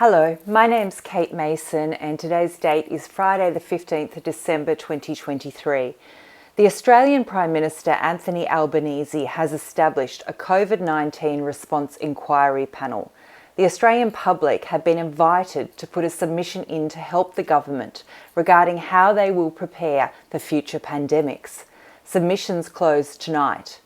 Hello, my name's Kate Mason and today's date is Friday the 15th of December 2023. The Australian Prime Minister Anthony Albanese has established a COVID-19 response inquiry panel. The Australian public have been invited to put a submission in to help the government regarding how they will prepare for future pandemics. Submissions close tonight.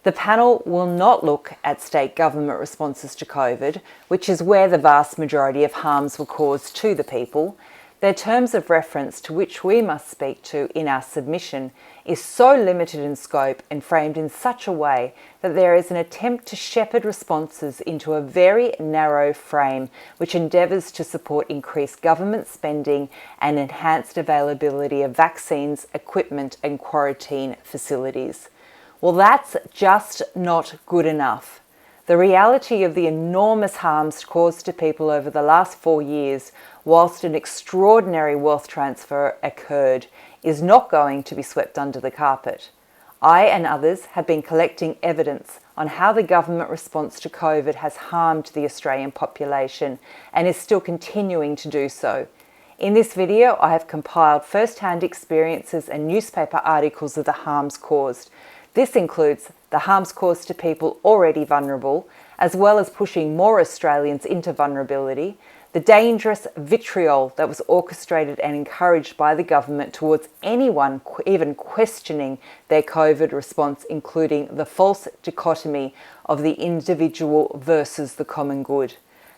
The panel will not look at state government responses to COVID, which is where the vast majority of harms were caused to the people. Their terms of reference, to which we must speak to in our submission, is so limited in scope and framed in such a way that there is an attempt to shepherd responses into a very narrow frame which endeavours to support increased government spending and enhanced availability of vaccines, equipment and quarantine facilities. Well, that's just not good enough. The reality of the enormous harms caused to people over the last 4 years, whilst an extraordinary wealth transfer occurred, is not going to be swept under the carpet. I and others have been collecting evidence on how the government response to COVID has harmed the Australian population and is still continuing to do so. In this video, I have compiled first-hand experiences and newspaper articles of the harms caused. This includes the harms caused to people already vulnerable, as well as pushing more Australians into vulnerability, the dangerous vitriol that was orchestrated and encouraged by the government towards anyone even questioning their COVID response, including the false dichotomy of the individual versus the common good,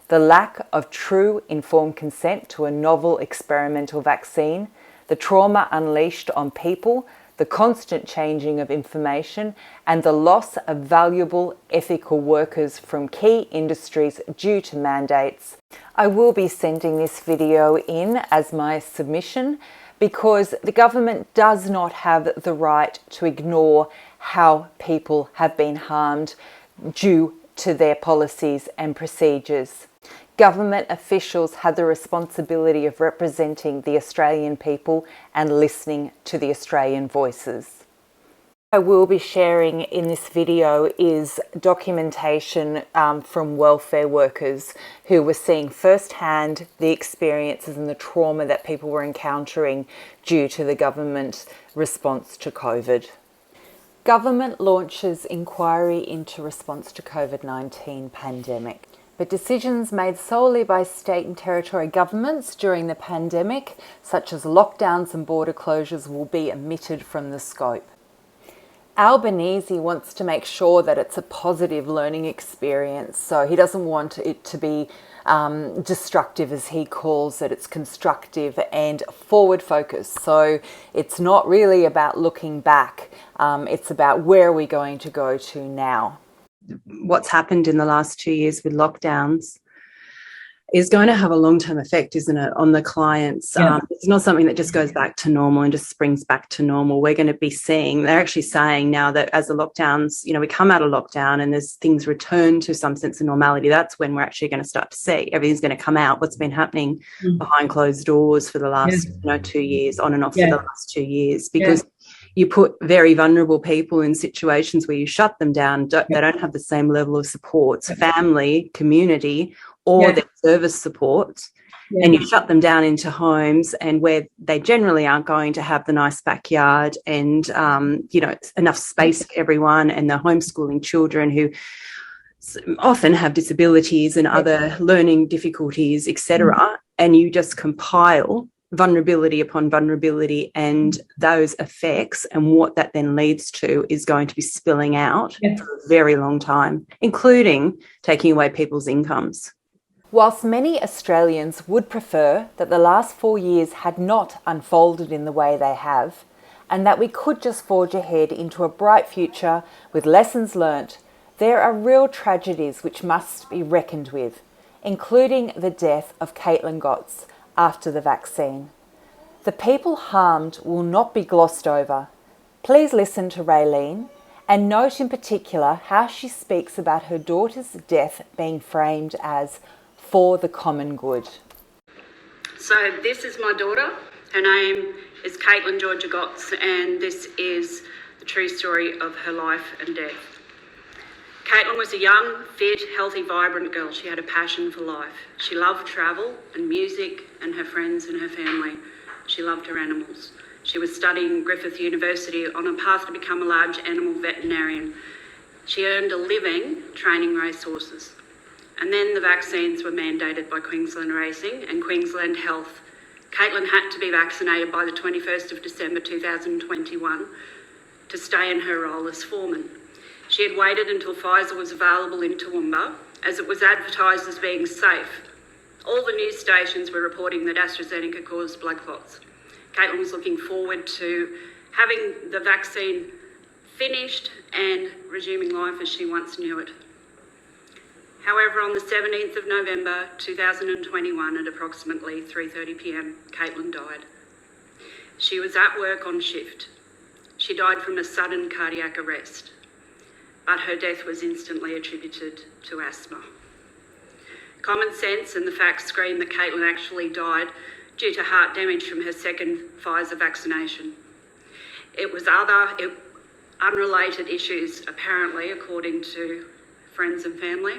the lack of true informed consent to a novel experimental vaccine, the trauma unleashed on people, the constant changing of information, and the loss of valuable ethical workers from key industries due to mandates. I will be sending this video in as my submission because the government does not have the right to ignore how people have been harmed due to their policies and procedures. Government officials have the responsibility of representing the Australian people and listening to the Australian voices. What I will be sharing in this video is documentation from welfare workers who were seeing firsthand the experiences and the trauma that people were encountering due to the government response to COVID. Government launches inquiry into response to COVID-19 pandemic. But decisions made solely by state and territory governments during the pandemic, such as lockdowns and border closures, will be omitted from the scope. Albanese wants to make sure that it's a positive learning experience, so he doesn't want it to be destructive, as he calls it. It's constructive and forward focused. So it's not really about looking back, it's about where are we going to go to now. What's happened in the last 2 years with lockdowns is going to have a long-term effect, isn't it, on the clients? Yeah. It's not something that just goes back to normal and just springs back to normal. We're going to be seeing, they're actually saying now that as the lockdowns, we come out of lockdown and as things return to some sense of normality, that's when we're actually going to start to see everything's going to come out, what's been happening behind closed doors for the last 2 years, on and off for the last 2 years, because you put very vulnerable people in situations where you shut them down. They don't have the same level of supports, family, community, or their service support, and you shut them down into homes and where they generally aren't going to have the nice backyard and, enough space for everyone, and the homeschooling children who often have disabilities and other learning difficulties, etc. And you just compile vulnerability upon vulnerability, and those effects and what that then leads to is going to be spilling out for a very long time, including taking away people's incomes. Whilst many Australians would prefer that the last 4 years had not unfolded in the way they have, and that we could just forge ahead into a bright future with lessons learnt, there are real tragedies which must be reckoned with, including the death of Caitlin Gotts after the vaccine. The people harmed will not be glossed over. Please listen to Raylene and note in particular how she speaks about her daughter's death being framed as for the common good. So this is my daughter. Her name is Caitlin Georgia Gotts, and this is the true story of her life and death. Caitlin was a young, fit, healthy, vibrant girl. She had a passion for life. She loved travel and music and her friends and her family. She loved her animals. She was studying Griffith University on a path to become a large animal veterinarian. She earned a living training racehorses. And then the vaccines were mandated by Queensland Racing and Queensland Health. Caitlin had to be vaccinated by the 21st of December 2021 to stay in her role as foreman. She had waited until Pfizer was available in Toowoomba, as it was advertised as being safe. All the news stations were reporting that AstraZeneca caused blood clots. Caitlin was looking forward to having the vaccine finished and resuming life as she once knew it. However, on the 17th of November 2021 at approximately 3:30 p.m, Caitlin died. She was at work on shift. She died from a sudden cardiac arrest, but her death was instantly attributed to asthma. Common sense and the facts scream that Caitlin actually died due to heart damage from her second Pfizer vaccination. It was unrelated issues, apparently, according to friends and family,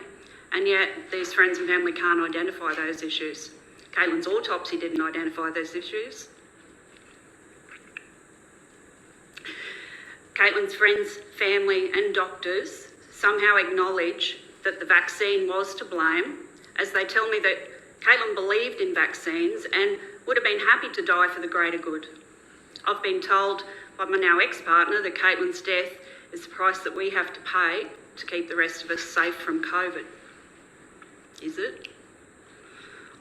and yet these friends and family can't identify those issues. Caitlin's autopsy didn't identify those issues. Caitlin's friends, family and doctors somehow acknowledge that the vaccine was to blame, as they tell me that Caitlin believed in vaccines and would have been happy to die for the greater good. I've been told by my now ex-partner that Caitlin's death is the price that we have to pay to keep the rest of us safe from COVID. Is it?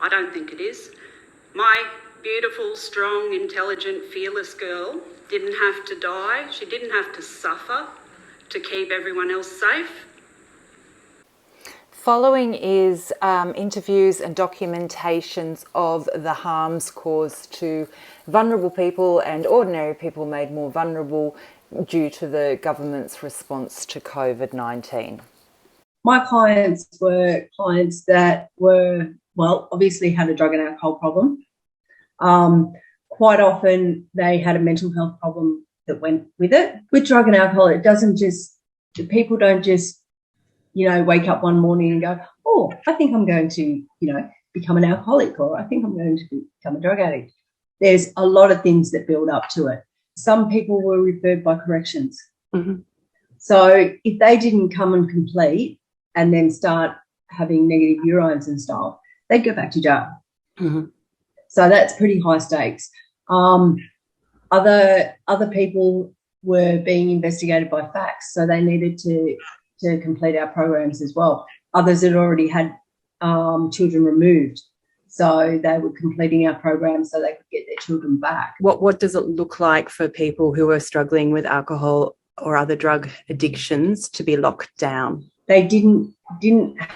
I don't think it is. My beautiful, strong, intelligent, fearless girl didn't have to die. She didn't have to suffer to keep everyone else safe. Following is interviews and documentations of the harms caused to vulnerable people and ordinary people made more vulnerable due to the government's response to COVID-19. My clients were clients that were, well, obviously had a drug and alcohol problem. Quite often they had a mental health problem that went with it. With drug and alcohol, it doesn't just, people don't just, wake up one morning and go, oh, I think I'm going to, become an alcoholic, or I think I'm going to become a drug addict. There's a lot of things that build up to it. Some people were referred by corrections. Mm-hmm. So if they didn't come and complete and then start having negative urines and stuff, they'd go back to jail. Mm-hmm. So that's pretty high stakes. Other people were being investigated by facts, so they needed to complete our programs as well. Others had already had children removed, so they were completing our programs so they could get their children back. What does it look like for people who are struggling with alcohol or other drug addictions to be locked down? They didn't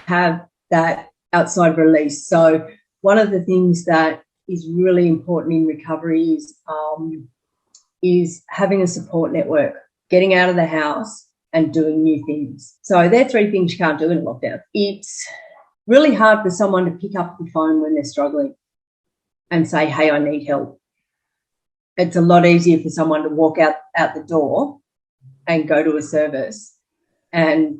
have that outside release. So one of the things that is really important in recovery is having a support network, getting out of the house and doing new things. So there are three things you can't do in lockdown. It's really hard for someone to pick up the phone when they're struggling and say, hey, I need help. It's a lot easier for someone to walk out the door and go to a service and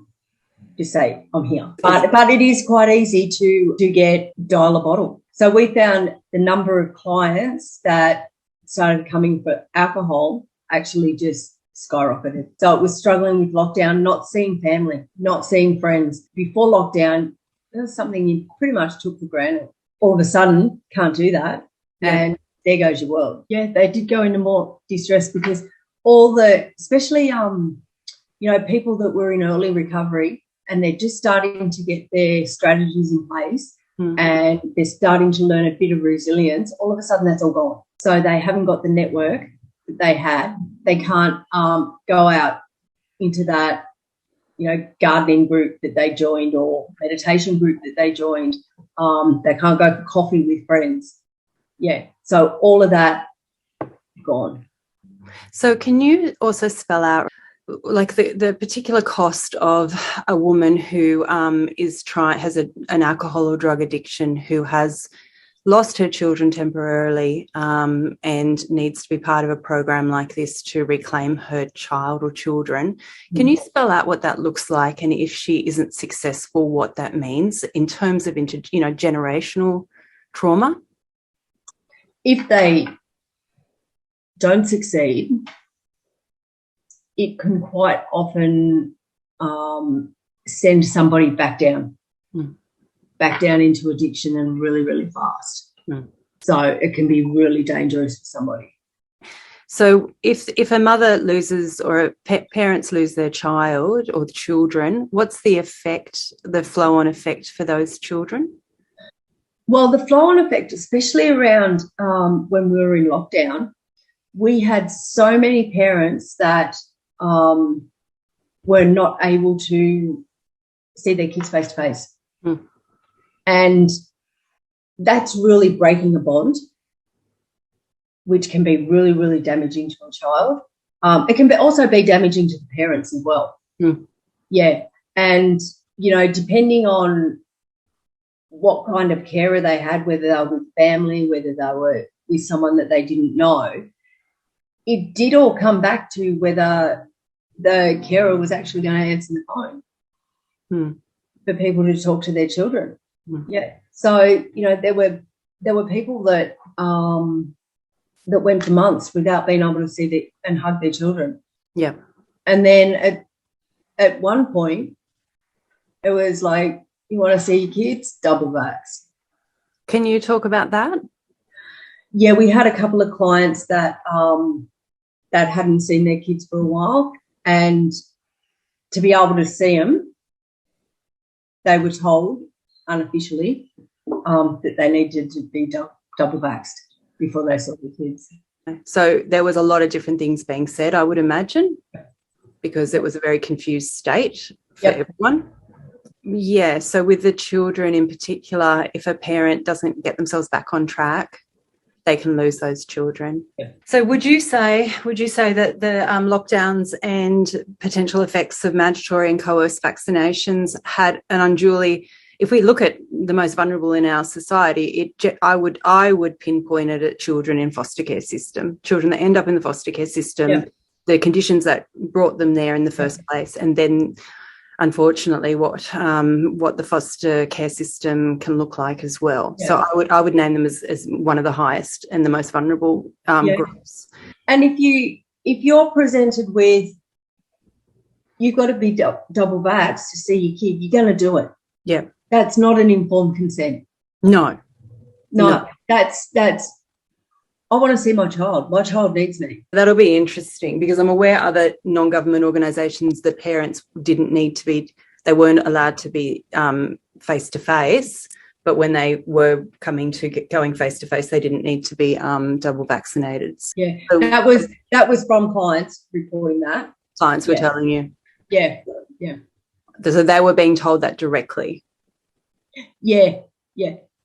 just say, I'm here. But it is quite easy to dial a bottle. So we found the number of clients that started coming for alcohol actually just skyrocketed. So it was struggling with lockdown, not seeing family, not seeing friends. Before lockdown, it was something you pretty much took for granted. All of a sudden, can't do that. Yeah. And there goes your world. Yeah, they did go into more distress because especially people that were in early recovery and they're just starting to get their strategies in place and they're starting to learn a bit of resilience, all of a sudden that's all gone. So they haven't got the network that they had. They can't go out into that, gardening group that they joined or meditation group that they joined. They can't go for coffee with friends. Yeah, so all of that gone. So can you also spell out like the particular cost of a woman who has an alcohol or drug addiction, who has lost her children temporarily and needs to be part of a program like this to reclaim her child or children. Can you spell out what that looks like, and if she isn't successful, what that means in terms of generational trauma? If they don't succeed, it can quite often send somebody back down into addiction, and really, really fast. So it can be really dangerous for somebody. So if a mother loses, or parents lose their child or the children, what's the effect, the flow-on effect for those children? Well, the flow-on effect, especially around when we were in lockdown, we had so many parents that were not able to see their kids face to face. And that's really breaking a bond, which can be really, really damaging to a child. It can also be damaging to the parents as well. Yeah. And, depending on what kind of carer they had, whether they were with family, whether they were with someone that they didn't know, it did all come back to whether the carer was actually going to answer the phone for people to talk to their children. Yeah. So, there were people that went for months without being able to see and hug their children. Yeah. And then at one point, it was like, you want to see your kids? Double vax. Can you talk about that? Yeah, we had a couple of clients that hadn't seen their kids for a while, and to be able to see them, they were told unofficially that they needed to be double vaxxed before they saw the kids. So there was a lot of different things being said, I would imagine, because it was a very confused state for everyone. Yeah, so with the children in particular, if a parent doesn't get themselves back on track, they can lose those children. So would you say that the lockdowns and potential effects of mandatory and coerced vaccinations had an unduly, if we look at the most vulnerable in our society, I would pinpoint it at children in foster care system, children that end up in the foster care system, the conditions that brought them there in the first place, and then unfortunately what the foster care system can look like as well. So I would name them as one of the highest and the most vulnerable groups. And if you're presented with, you've got to be double vaxxed to see your kid, you're going to do it. Yeah. That's not an informed consent. No. That's I want to see my child. My child needs me. That'll be interesting, because I'm aware other non-government organisations that parents they weren't allowed to be face-to-face, but when they were going face-to-face, they didn't need to be double vaccinated. Yeah, so that was from clients reporting that. Clients were telling you. Yeah. So they were being told that directly. Yeah,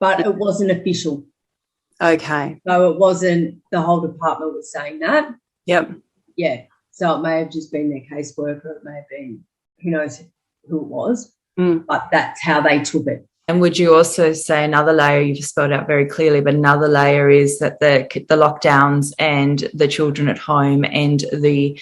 but it wasn't official. Okay. So it wasn't the whole department was saying that. Yep. Yeah. So it may have just been their caseworker. It may have been, who knows who it was. But that's how they took it. And would you also say another layer, you've spelled out very clearly, but another layer is that the lockdowns and the children at home and the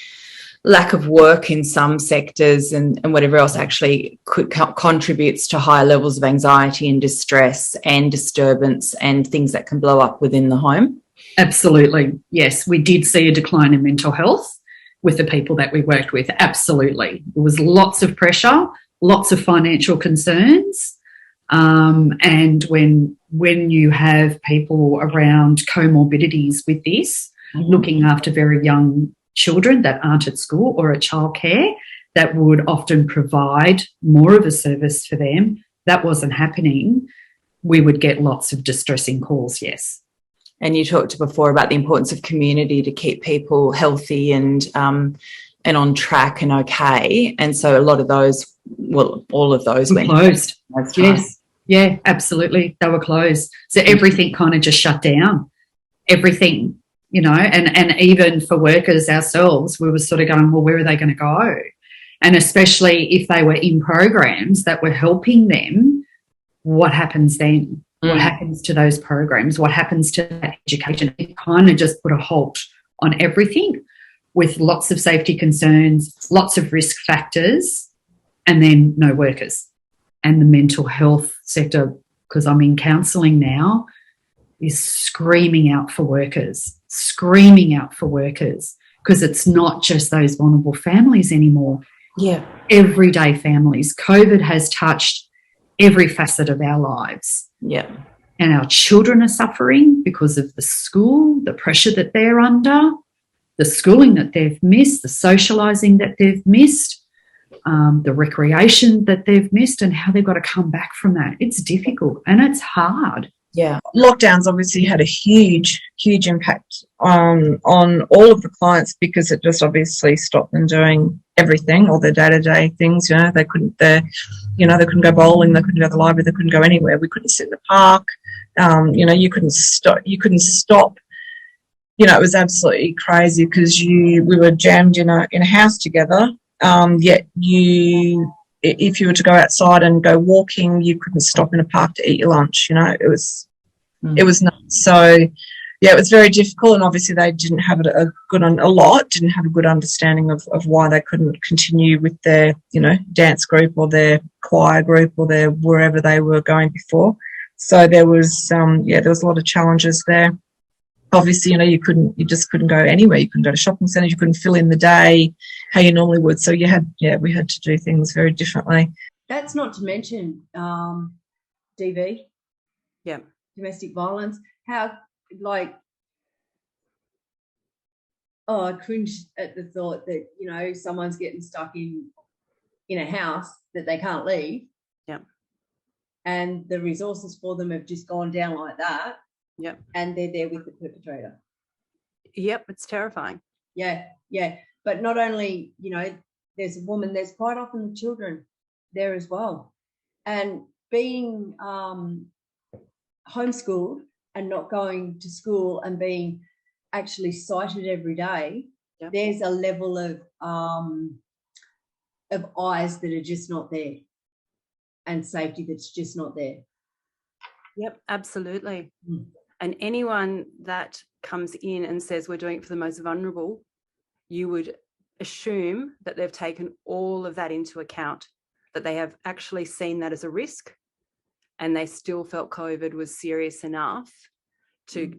lack of work in some sectors and whatever else actually contributes to higher levels of anxiety and distress and disturbance and things that can blow up within the home? Absolutely. Yes, we did see a decline in mental health with the people that we worked with. Absolutely. There was lots of pressure, lots of financial concerns. And when you have people around comorbidities with this, looking after very young children that aren't at school or at childcare, that would often provide more of a service for them, that wasn't happening, we would get lots of distressing calls, yes. And you talked before about the importance of community to keep people healthy and on track and okay. And so a lot of those, well, all of those went closed. Yes. Yeah, absolutely. They were closed. So everything kind of just shut down. Everything, you know, and even for workers ourselves, we were sort of going, well, where are they going to go? And especially if they were in programs that were helping them, what happens then? What happens to those programs? What happens to that education? It kind of just put a halt on everything, with lots of safety concerns, lots of risk factors, and then no workers. And the mental health sector, because I'm in counselling now, is screaming out for workers, because it's not just those vulnerable families anymore. Yeah. Everyday families. COVID has touched every facet of our lives. Yeah. And our children are suffering because of the school, the pressure that they're under, the schooling that they've missed, the socialising that they've missed, the recreation that they've missed, and how they've got to come back from that. It's difficult and it's hard. Yeah, lockdowns obviously had a huge impact on all of the clients, because it just obviously stopped them doing everything, all their day-to-day things. They couldn't go bowling, they couldn't go to the library, they couldn't go anywhere. We couldn't sit in the park. You couldn't stop. It was absolutely crazy, because we were jammed in a house together. Yet if you were to go outside and go walking, you couldn't stop in a park to eat your lunch. It was nuts. So yeah, it was very difficult, and obviously they didn't have didn't have a good understanding of why they couldn't continue with their dance group or their choir group or their wherever they were going before. So there was a lot of challenges there. Obviously, you just couldn't go anywhere. You couldn't go to shopping centres. You couldn't fill in the day how you normally would. So we had to do things very differently. That's not to mention DV, Yeah. domestic violence. How I cringe at the thought that someone's getting stuck in a house that they can't leave. Yeah. And the resources for them have just gone down like that. Yep. And they're there with the perpetrator. Yep, it's terrifying. Yeah. But not only, there's a woman, there's quite often the children there as well. And being homeschooled and not going to school and being actually cited every day, Yep. There's a level of eyes that are just not there, and safety that's just not there. Yep, absolutely. Mm. And anyone that comes in and says we're doing it for the most vulnerable, you would assume that they've taken all of that into account, that they have actually seen that as a risk, and they still felt COVID was serious enough to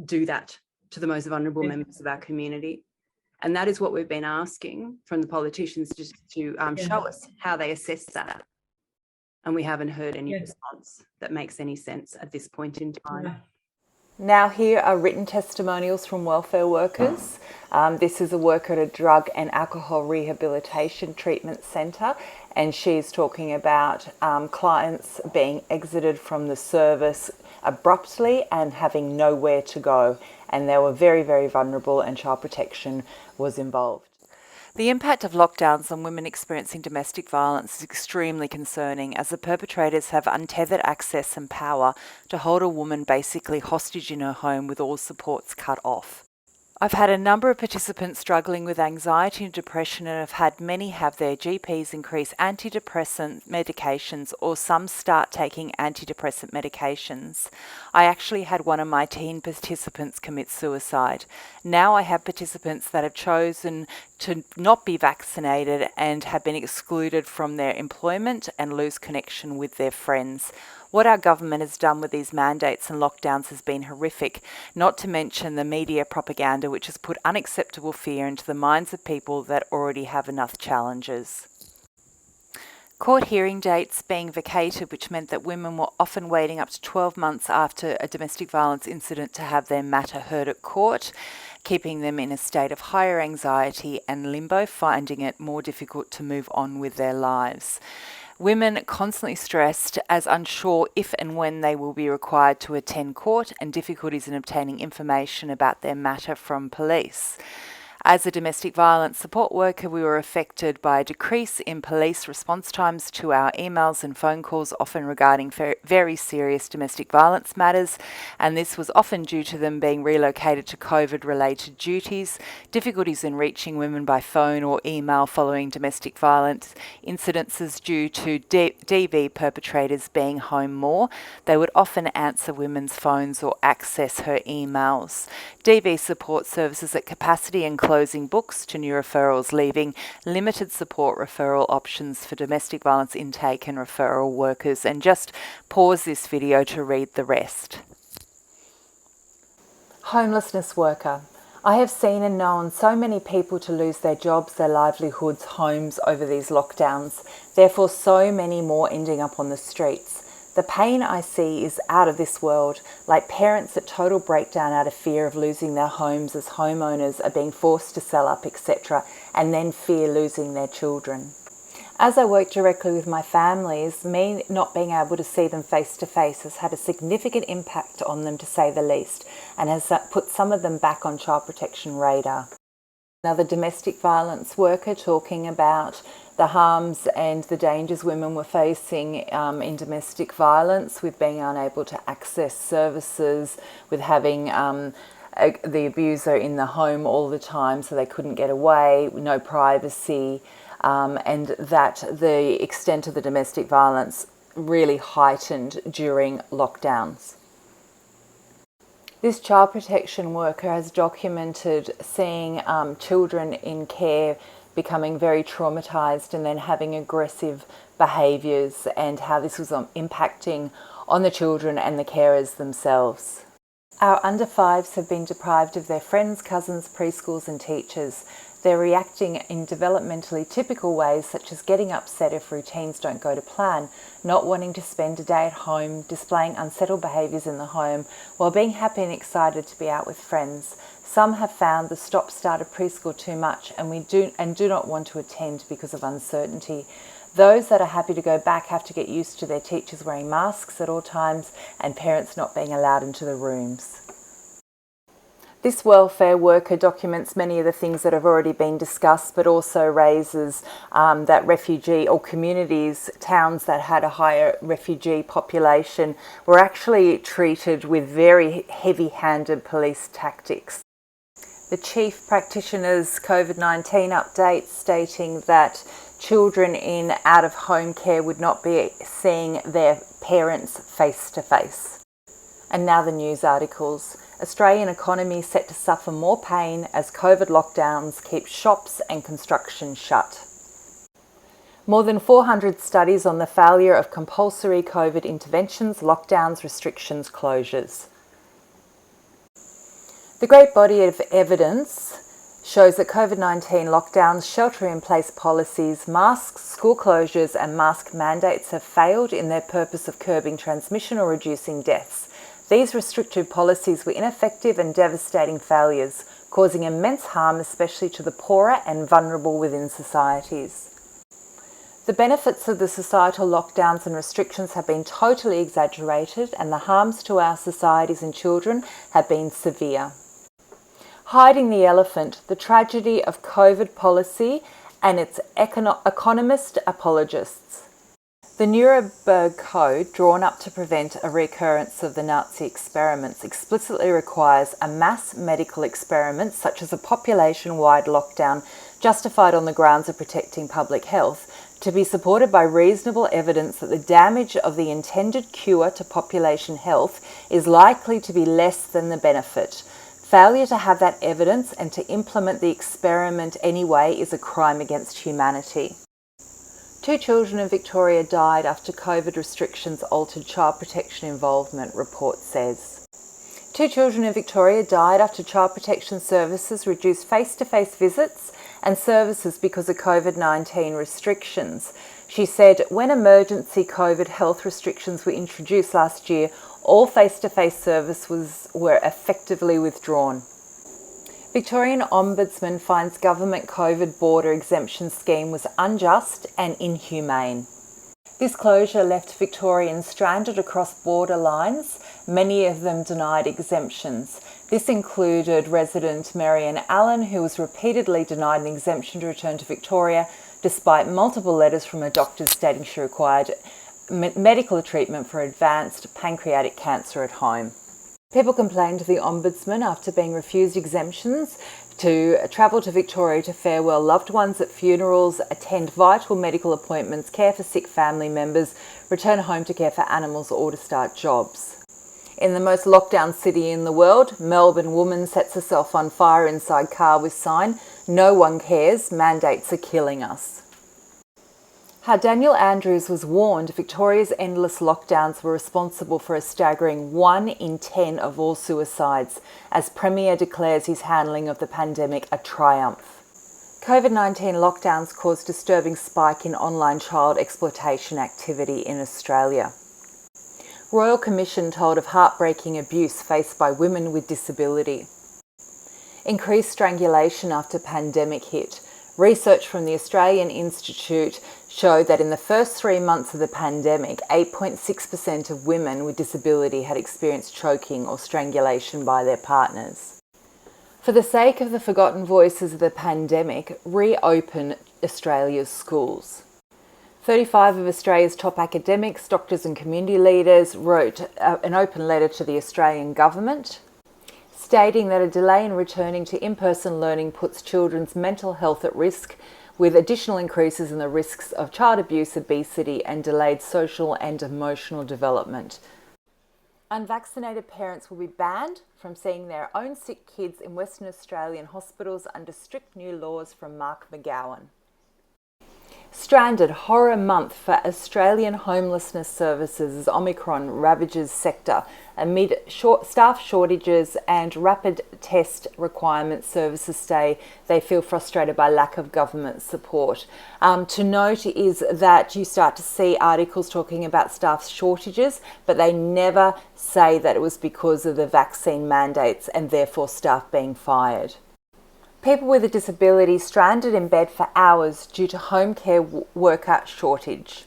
do that to the most vulnerable members of our community. And that is what we've been asking from the politicians, just to show us how they assess that. And we haven't heard any response that makes any sense at this point in time. Yeah. Now here are written testimonials from welfare workers. This is a worker at a drug and alcohol rehabilitation treatment centre, and she's talking about clients being exited from the service abruptly and having nowhere to go, and they were very, very vulnerable, and child protection was involved. The impact of lockdowns on women experiencing domestic violence is extremely concerning, as the perpetrators have untethered access and power to hold a woman basically hostage in her home with all supports cut off. I've had a number of participants struggling with anxiety and depression, and have had many have their GPs increase antidepressant medications, or some start taking antidepressant medications. I actually had one of my teen participants commit suicide. Now I have participants that have chosen to not be vaccinated and have been excluded from their employment and lose connection with their friends. What our government has done with these mandates and lockdowns has been horrific, not to mention the media propaganda, which has put unacceptable fear into the minds of people that already have enough challenges. Court hearing dates being vacated, which meant that women were often waiting up to 12 months after a domestic violence incident to have their matter heard at court, keeping them in a state of higher anxiety and limbo, finding it more difficult to move on with their lives. Women constantly stressed as unsure if and when they will be required to attend court, and difficulties in obtaining information about their matter from police. As a domestic violence support worker, we were affected by a decrease in police response times to our emails and phone calls, often regarding very serious domestic violence matters, and this was often due to them being relocated to COVID-related duties, difficulties in reaching women by phone or email following domestic violence incidences due to DV perpetrators being home more. They would often answer women's phones or access her emails. DV support services at capacity and closing books to new referrals, leaving limited support referral options for domestic violence intake and referral workers. And just pause this video to read the rest. Homelessness worker. I have seen and known so many people to lose their jobs, their livelihoods, homes over these lockdowns. Therefore, so many more ending up on the streets. The pain I see is out of this world, like parents at total breakdown out of fear of losing their homes as homeowners are being forced to sell up, etc., and then fear losing their children. As I work directly with my families, me not being able to see them face to face has had a significant impact on them, to say the least, and has put some of them back on child protection radar. Another domestic violence worker talking about the harms and the dangers women were facing in domestic violence, with being unable to access services, with having the abuser in the home all the time so they couldn't get away, no privacy, and that the extent of the domestic violence really heightened during lockdowns. This child protection worker has documented seeing children in care becoming very traumatised and then having aggressive behaviours, and how this was impacting on the children and the carers themselves. Our under fives have been deprived of their friends, cousins, preschools and teachers. They're reacting in developmentally typical ways, such as getting upset if routines don't go to plan, not wanting to spend a day at home, displaying unsettled behaviours in the home, while being happy and excited to be out with friends. Some have found the stop-start of preschool too much and do not want to attend because of uncertainty. Those that are happy to go back have to get used to their teachers wearing masks at all times and parents not being allowed into the rooms. This welfare worker documents many of the things that have already been discussed, but also raises that refugee or communities, towns that had a higher refugee population, were actually treated with very heavy-handed police tactics. The Chief Practitioner's COVID-19 update stating that children in out-of-home care would not be seeing their parents face-to-face. And now the news articles. Australian economy set to suffer more pain as COVID lockdowns keep shops and construction shut. More than 400 studies on the failure of compulsory COVID interventions, lockdowns, restrictions, closures. The great body of evidence shows that COVID-19 lockdowns, shelter-in-place policies, masks, school closures and mask mandates have failed in their purpose of curbing transmission or reducing deaths. These restrictive policies were ineffective and devastating failures, causing immense harm especially to the poorer and vulnerable within societies. The benefits of the societal lockdowns and restrictions have been totally exaggerated, and the harms to our societies and children have been severe. Hiding the elephant, the tragedy of COVID policy and its economist apologists. The Nuremberg Code, drawn up to prevent a recurrence of the Nazi experiments, explicitly requires a mass medical experiment, such as a population-wide lockdown justified on the grounds of protecting public health, to be supported by reasonable evidence that the damage of the intended cure to population health is likely to be less than the benefit. Failure to have that evidence and to implement the experiment anyway is a crime against humanity. 2 children in Victoria died after COVID restrictions altered child protection involvement, report says. 2 children in Victoria died after child protection services reduced face-to-face visits and services because of COVID-19 restrictions. She said, when emergency COVID health restrictions were introduced last year, all face-to-face services were effectively withdrawn. Victorian Ombudsman finds government COVID border exemption scheme was unjust and inhumane. This closure left Victorians stranded across border lines, many of them denied exemptions. This included resident Marianne Allen, who was repeatedly denied an exemption to return to Victoria, despite multiple letters from her doctors stating she required medical treatment for advanced pancreatic cancer at home. People complained to the Ombudsman after being refused exemptions to travel to Victoria to farewell loved ones at funerals, attend vital medical appointments, care for sick family members, return home to care for animals, or to start jobs. In the most lockdown city in the world, Melbourne woman sets herself on fire inside car with sign, "No one cares, mandates are killing us." How Daniel Andrews was warned Victoria's endless lockdowns were responsible for a staggering 1 in 10 of all suicides, as Premier declares his handling of the pandemic a triumph. COVID-19 lockdowns caused a disturbing spike in online child exploitation activity in Australia. Royal Commission told of heartbreaking abuse faced by women with disability. Increased strangulation after pandemic hit. Research from the Australian Institute showed that in the first 3 months of the pandemic, 8.6% of women with disability had experienced choking or strangulation by their partners. For the sake of the forgotten voices of the pandemic, reopen Australia's schools. 35 of Australia's top academics, doctors and community leaders wrote an open letter to the Australian government, stating that a delay in returning to in-person learning puts children's mental health at risk, with additional increases in the risks of child abuse, obesity and delayed social and emotional development. Unvaccinated parents will be banned from seeing their own sick kids in Western Australian hospitals under strict new laws from Mark McGowan. Stranded horror month for Australian homelessness services as Omicron ravages sector amid staff shortages and rapid test requirements. Services say they feel frustrated by lack of government support. To note is that you start to see articles talking about staff shortages, but they never say that it was because of the vaccine mandates and therefore staff being fired. People with a disability stranded in bed for hours due to home care worker shortage.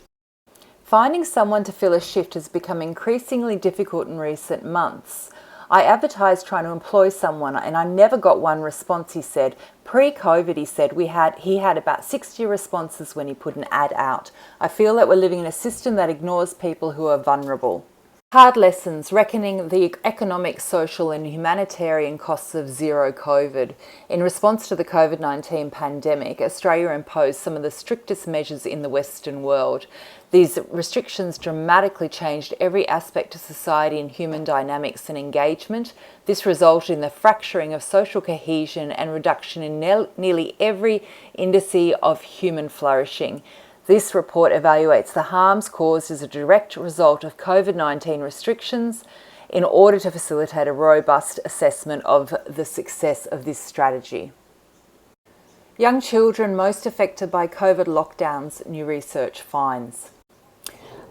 Finding someone to fill a shift has become increasingly difficult in recent months. I advertised trying to employ someone and I never got one response, he said. Pre-COVID, he said, he had about 60 responses when he put an ad out. I feel that we're living in a system that ignores people who are vulnerable. Hard lessons, reckoning the economic, social and humanitarian costs of zero COVID. In response to the COVID-19 pandemic, Australia imposed some of the strictest measures in the Western world. These restrictions dramatically changed every aspect of society and human dynamics and engagement. This resulted in the fracturing of social cohesion and reduction in nearly every indice of human flourishing. This report evaluates the harms caused as a direct result of COVID-19 restrictions in order to facilitate a robust assessment of the success of this strategy. Young children most affected by COVID lockdowns, new research finds.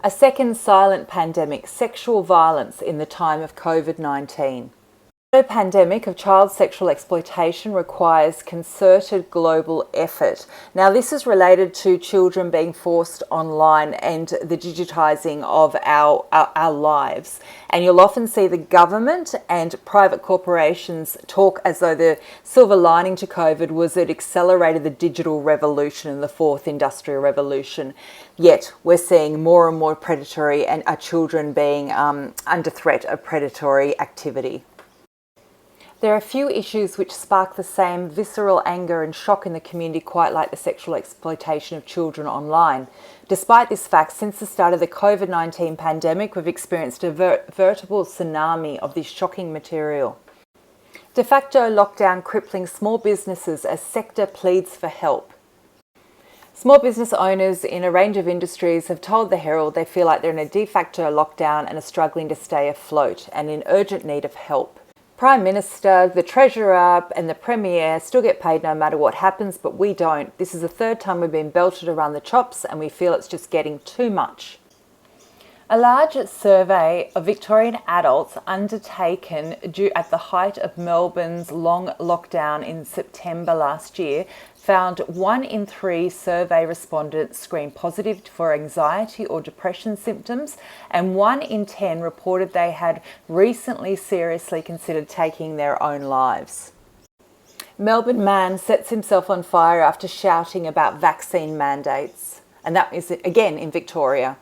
A second silent pandemic, sexual violence in the time of COVID-19. The pandemic of child sexual exploitation requires concerted global effort. Now, this is related to children being forced online and the digitising of our lives. And you'll often see the government and private corporations talk as though the silver lining to COVID was it accelerated the digital revolution and the fourth industrial revolution. Yet we're seeing more and more predatory and our children being under threat of predatory activity. There are few issues which spark the same visceral anger and shock in the community quite like the sexual exploitation of children online. Despite this fact, since the start of the COVID-19 pandemic, we've experienced a veritable tsunami of this shocking material. De facto lockdown crippling small businesses as sector pleads for help. Small business owners in a range of industries have told the Herald they feel like they're in a de facto lockdown and are struggling to stay afloat and in urgent need of help. Prime Minister, the Treasurer and the Premier still get paid no matter what happens, but we don't. This is the third time we've been belted around the chops and we feel it's just getting too much. A large survey of Victorian adults undertaken at the height of Melbourne's long lockdown in September last year found 1 in 3 survey respondents screened positive for anxiety or depression symptoms, and 1 in 10 reported they had recently seriously considered taking their own lives. Melbourne man sets himself on fire after shouting about vaccine mandates, and that is again in Victoria.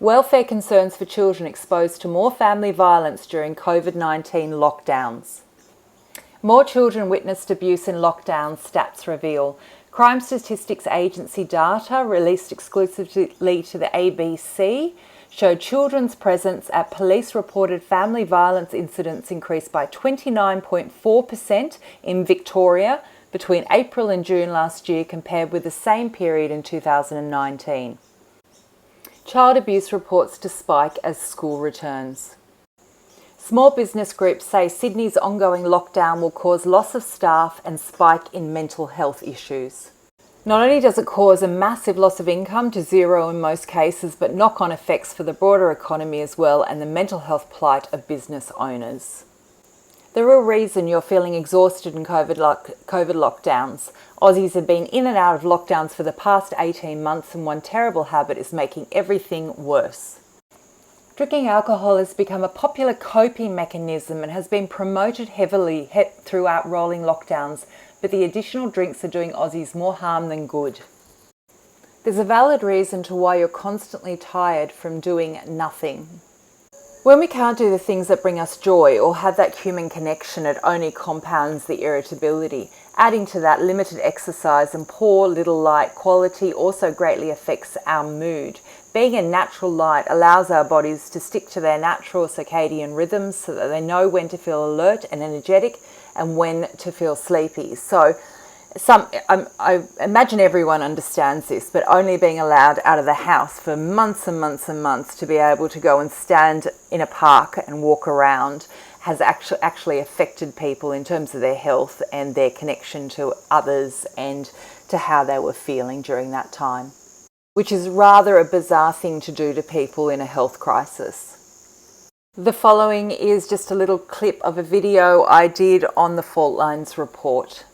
Welfare concerns for children exposed to more family violence during COVID-19 lockdowns. More children witnessed abuse in lockdown, stats reveal. Crime Statistics Agency data released exclusively to the ABC showed children's presence at police-reported family violence incidents increased by 29.4% in Victoria between April and June last year compared with the same period in 2019. Child abuse reports to spike as school returns. Small business groups say Sydney's ongoing lockdown will cause loss of staff and spike in mental health issues. Not only does it cause a massive loss of income to zero in most cases, but knock-on effects for the broader economy as well and the mental health plight of business owners. The real reason you're feeling exhausted in COVID lockdowns. Aussies have been in and out of lockdowns for the past 18 months, and one terrible habit is making everything worse. Drinking alcohol has become a popular coping mechanism and has been promoted heavily throughout rolling lockdowns, but the additional drinks are doing Aussies more harm than good. There's a valid reason to why you're constantly tired from doing nothing. When we can't do the things that bring us joy or have that human connection, it only compounds the irritability. Adding to that, limited exercise and poor little light quality also greatly affects our mood. Being in natural light allows our bodies to stick to their natural circadian rhythms so that they know when to feel alert and energetic and when to feel sleepy. So I imagine everyone understands this, but only being allowed out of the house for months and months and months to be able to go and stand in a park and walk around has actually affected people in terms of their health and their connection to others and to how they were feeling during that time, which is rather a bizarre thing to do to people in a health crisis. The following is just a little clip of a video I did on the Fault Lines report.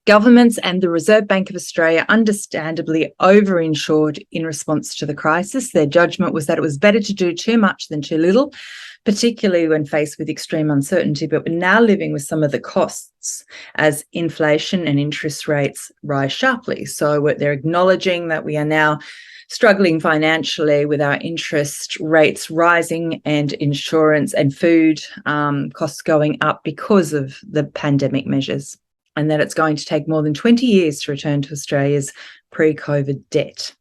Governments and the Reserve Bank of Australia understandably overinsured in response to the crisis. Their judgment was that it was better to do too much than too little, particularly when faced with extreme uncertainty. But we're now living with some of the costs as inflation and interest rates rise sharply. So they're acknowledging that we are now struggling financially with our interest rates rising and insurance and food costs going up because of the pandemic measures, and that it's going to take more than 20 years to return to Australia's pre-COVID debt.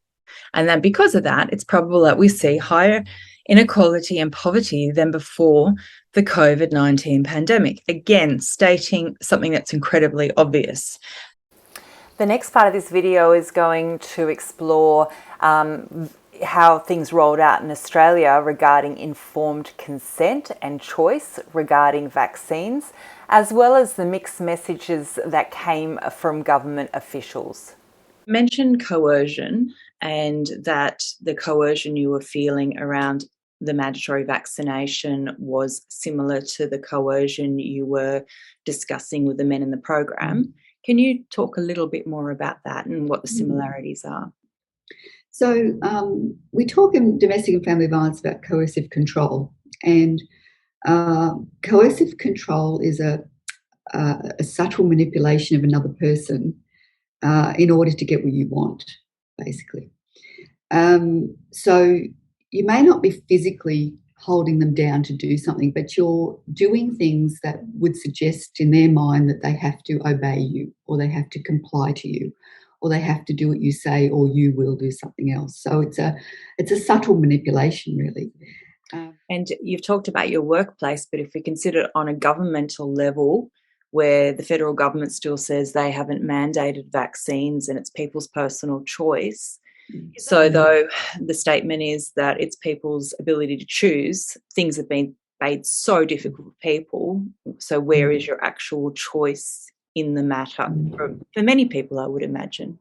And that because of that, it's probable that we see higher inequality and poverty than before the COVID-19 pandemic. Again, stating something that's incredibly obvious. The next part of this video is going to explore how things rolled out in Australia regarding informed consent and choice regarding vaccines, as well as the mixed messages that came from government officials. You mentioned coercion, and that the coercion you were feeling around the mandatory vaccination was similar to the coercion you were discussing with the men in the program. Can you talk a little bit more about that and what the similarities are? So we talk in domestic and family violence about coercive control, and coercive control is a subtle manipulation of another person in order to get what you want, basically. So you may not be physically holding them down to do something, but you're doing things that would suggest in their mind that they have to obey you, or they have to comply to you, or they have to do what you say, or you will do something else. So it's a subtle manipulation, really. And you've talked about your workplace, but if we consider it on a governmental level, where the federal government still says they haven't mandated vaccines and it's people's personal choice. So though the statement is that it's people's ability to choose, things have been made so difficult for people. So where is your actual choice in the matter for many people, I would imagine?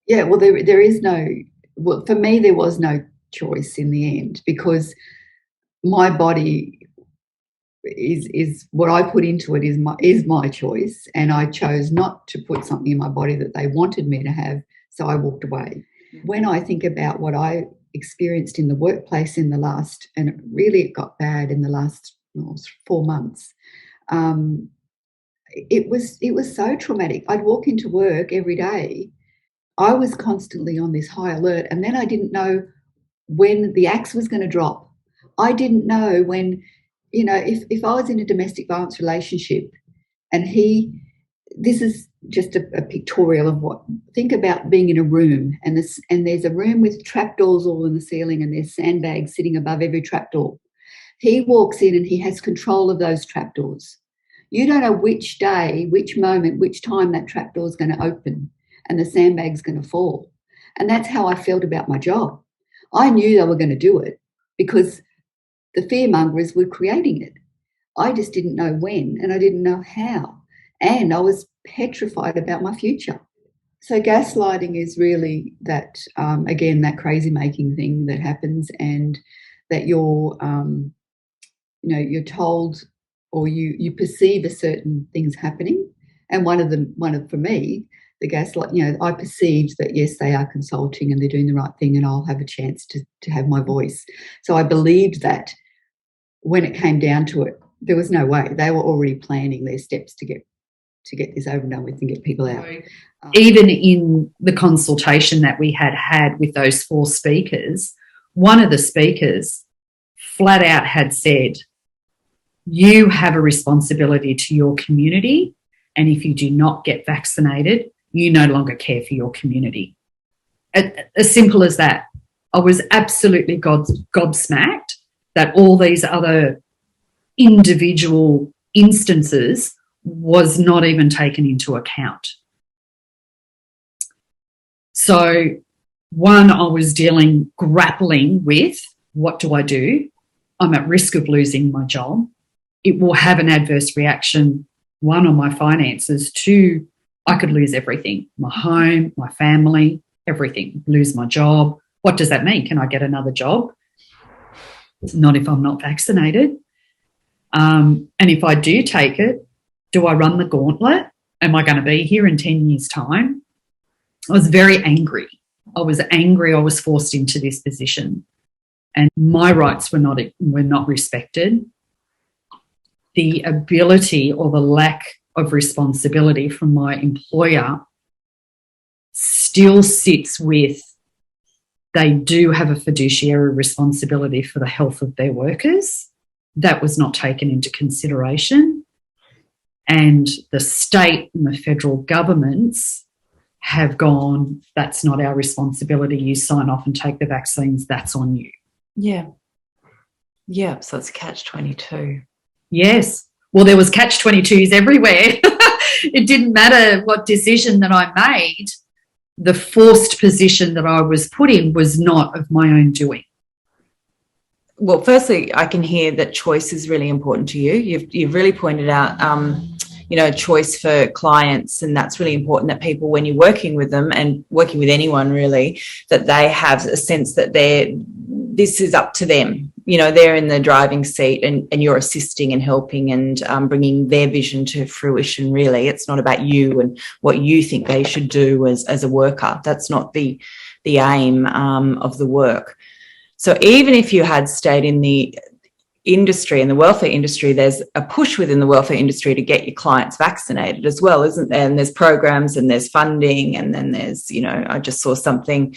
Yeah, well, there is no, well, for me, there was no choice in the end, because my body is what I put into it is my choice, and I chose not to put something in my body that they wanted me to have, so I walked away. When I think about what I experienced in the workplace in the last, and it got bad in the last 4 months, it was so traumatic. I'd walk into work every day. I was constantly on this high alert, and then I didn't know when the axe was going to drop. I didn't know when, if I was in a domestic violence relationship and this is just a pictorial of think about being in a room and there's a room with trapdoors all in the ceiling and there's sandbags sitting above every trapdoor. He walks in and he has control of those trapdoors. You don't know which day, which moment, which time that trapdoor is going to open and the sandbag's going to fall. And that's how I felt about my job. I knew they were going to do it because the fearmongers were creating it. I just didn't know when and I didn't know how. And I was petrified about my future. So gaslighting is really that, again, that crazy making thing that happens, and that you're told or you perceive a certain things happening. And for me, the gaslight, I perceived that, yes, they are consulting and they're doing the right thing and I'll have a chance to have my voice. So I believed that when it came down to it, there was no way. They were already planning their steps to get this over and done with and get people out. Even in the consultation that we had with those 4 speakers, one of the speakers flat out had said, you have a responsibility to your community, and if you do not get vaccinated, you no longer care for your community. As simple as that. I was absolutely gobsmacked that all these other individual instances was not even taken into account. So, one, I was grappling with, what do I do? I'm at risk of losing my job. It will have an adverse reaction, 1, on my finances, 2, I could lose everything, my home, my family, everything, lose my job. What does that mean? Can I get another job? Not if I'm not vaccinated. And if I do take it, do I run the gauntlet? Am I going to be here in 10 years' time? I was very angry. I was forced into this position, and my rights were not respected. The ability or the lack of responsibility from my employer still sits with, they do have a fiduciary responsibility for the health of their workers. That was not taken into consideration. And the state and the federal governments have gone, that's not our responsibility. You sign off and take the vaccines, that's on you. Yeah. Yeah, so it's a catch-22. Yes. Well, there was catch-22s everywhere. It didn't matter what decision that I made. The forced position that I was put in was not of my own doing. Well, firstly, I can hear that choice is really important to you. You've really pointed out, choice for clients, and that's really important, that people, when you're working with them and working with anyone really, that they have a sense that this is up to them. They're in the driving seat and you're assisting and helping and bringing their vision to fruition, really. It's not about you and what you think they should do as a worker. That's not the aim of the work. So even if you had stayed in the industry, in the welfare industry, there's a push within the welfare industry to get your clients vaccinated as well, isn't there? And there's programs and there's funding, and then there's, I just saw something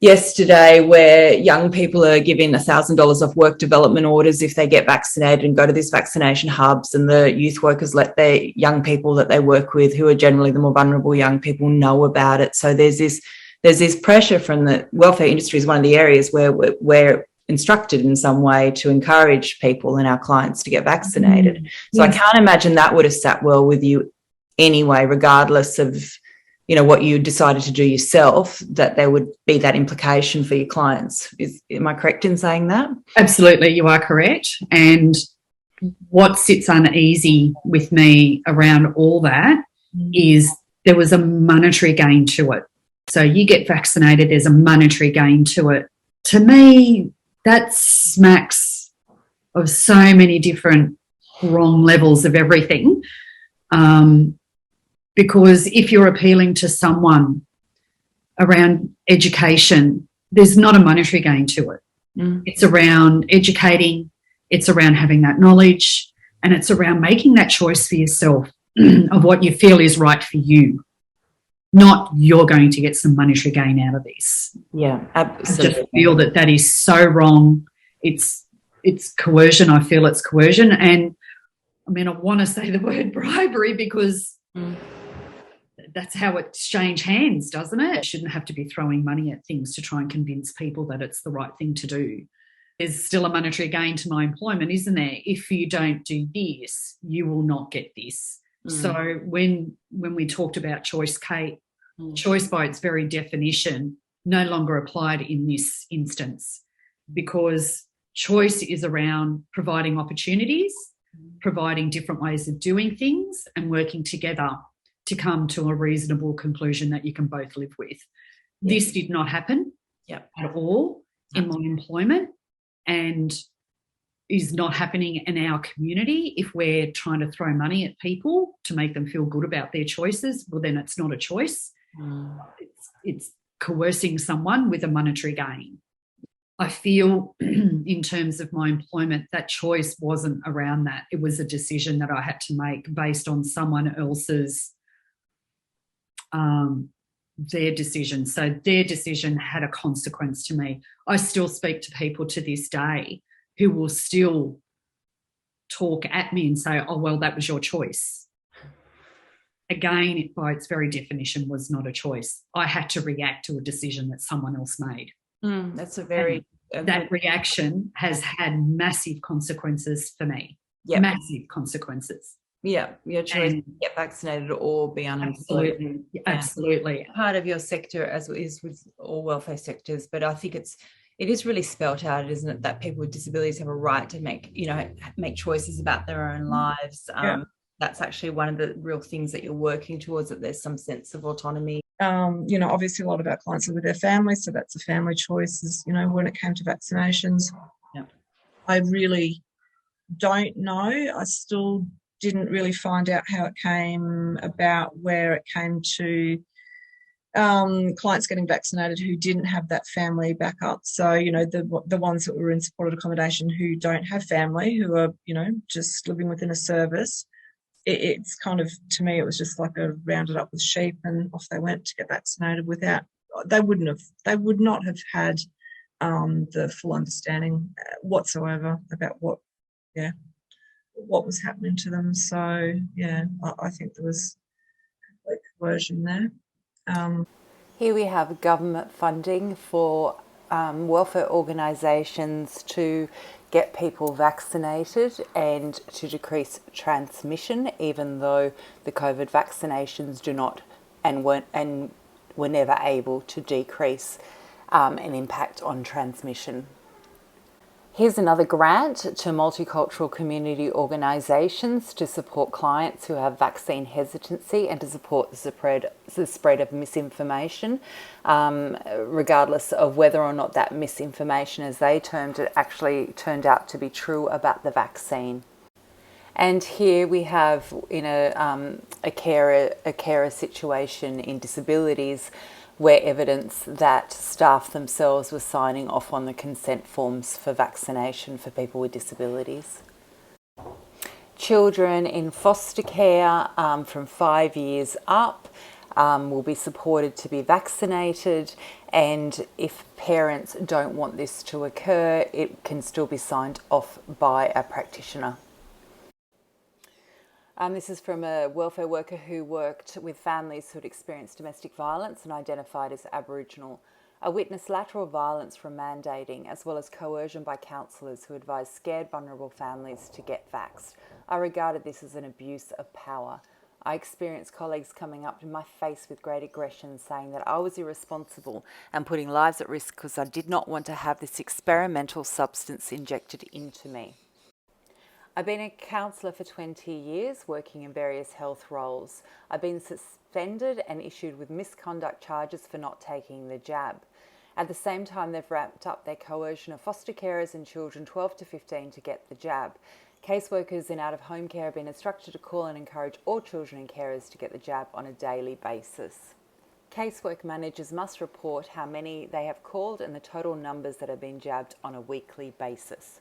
yesterday where young people are given $1,000 off work development orders if they get vaccinated and go to these vaccination hubs, and the youth workers let their young people that they work with, who are generally the more vulnerable young people, know about it. So there's this pressure from the welfare industry, is one of the areas where we're instructed in some way to encourage people and our clients to get vaccinated. So yes. I can't imagine that would have sat well with you anyway, regardless of what you decided to do yourself, that there would be that implication for your clients. Am I correct in saying that? Absolutely, you are correct. And what sits uneasy with me around all that is there was a monetary gain to it. So you get vaccinated, there's a monetary gain to it to me, that smacks of so many different wrong levels of everything. Because if you're appealing to someone around education, there's not a monetary gain to it. It's around educating, it's around having that knowledge, and it's around making that choice for yourself of what you feel is right for you, not you're going to get some monetary gain out of this. Yeah, absolutely. I just feel that that is so wrong. It's coercion. I feel it's coercion. And I mean, I want to say the word bribery because that's how exchange hands, doesn't it? It shouldn't have to be throwing money at things to try and convince people that it's the right thing to do. There's still a monetary gain to my employment, isn't there? If you don't do this, you will not get this. So when we talked about choice, Kate, choice by its very definition no longer applied in this instance, because choice is around providing opportunities, providing different ways of doing things and working together to come to a reasonable conclusion that you can both live with. This did not happen at all in my employment, and is not happening in our community. If we're trying to throw money at people to make them feel good about their choices, well, then it's not a choice. It's coercing someone with a monetary gain. I feel in terms of my employment, that choice wasn't around that. It was a decision that I had to make based on someone else's their decision. So their decision had a consequence to me. I still speak to people to this day who will still talk at me and say, oh, well, that was your choice. Again, it, by its very definition, was not a choice. I had to react to a decision that someone else made. That's a very... that reaction has had massive consequences for me. Massive consequences. Yeah, your choice to get vaccinated or be unemployed. Absolutely. Part of your sector, as is with all welfare sectors, but I think it is really spelt out, isn't it, that people with disabilities have a right to make choices about their own lives. That's actually one of the real things that you're working towards, that there's some sense of autonomy. Obviously a lot of our clients are with their families, so that's a family choice, when it came to vaccinations. I really don't know. I still didn't really find out how it came about, where it came to clients getting vaccinated who didn't have that family backup. So, the ones that were in supported accommodation who don't have family, who are, just living within a service. It's kind of, to me, it was just like a rounded up with sheep and off they went to get vaccinated without, they would not have had the full understanding whatsoever about what was happening to them. So, I think there was complete coercion there. Here we have government funding for welfare organisations to get people vaccinated and to decrease transmission, even though the COVID vaccinations do not and were never able to decrease an impact on transmission. Here's another grant to multicultural community organisations to support clients who have vaccine hesitancy and to support the spread of misinformation, regardless of whether or not that misinformation, as they termed it, actually turned out to be true about the vaccine. And here we have, in a carer situation in disabilities, where evidence that staff themselves were signing off on the consent forms for vaccination for people with disabilities. Children in foster care from 5 years up will be supported to be vaccinated, and if parents don't want this to occur, it can still be signed off by a practitioner. This is from a welfare worker who worked with families who had experienced domestic violence and identified as Aboriginal. I witnessed lateral violence from mandating, as well as coercion by counsellors who advised scared, vulnerable families to get vaxxed. I regarded this as an abuse of power. I experienced colleagues coming up to my face with great aggression, saying that I was irresponsible and putting lives at risk because I did not want to have this experimental substance injected into me. I've been a counsellor for 20 years, working in various health roles. I've been suspended and issued with misconduct charges for not taking the jab. At the same time, they've ramped up their coercion of foster carers and children 12 to 15 to get the jab. Caseworkers in out-of-home care have been instructed to call and encourage all children and carers to get the jab on a daily basis. Casework managers must report how many they have called and the total numbers that have been jabbed on a weekly basis.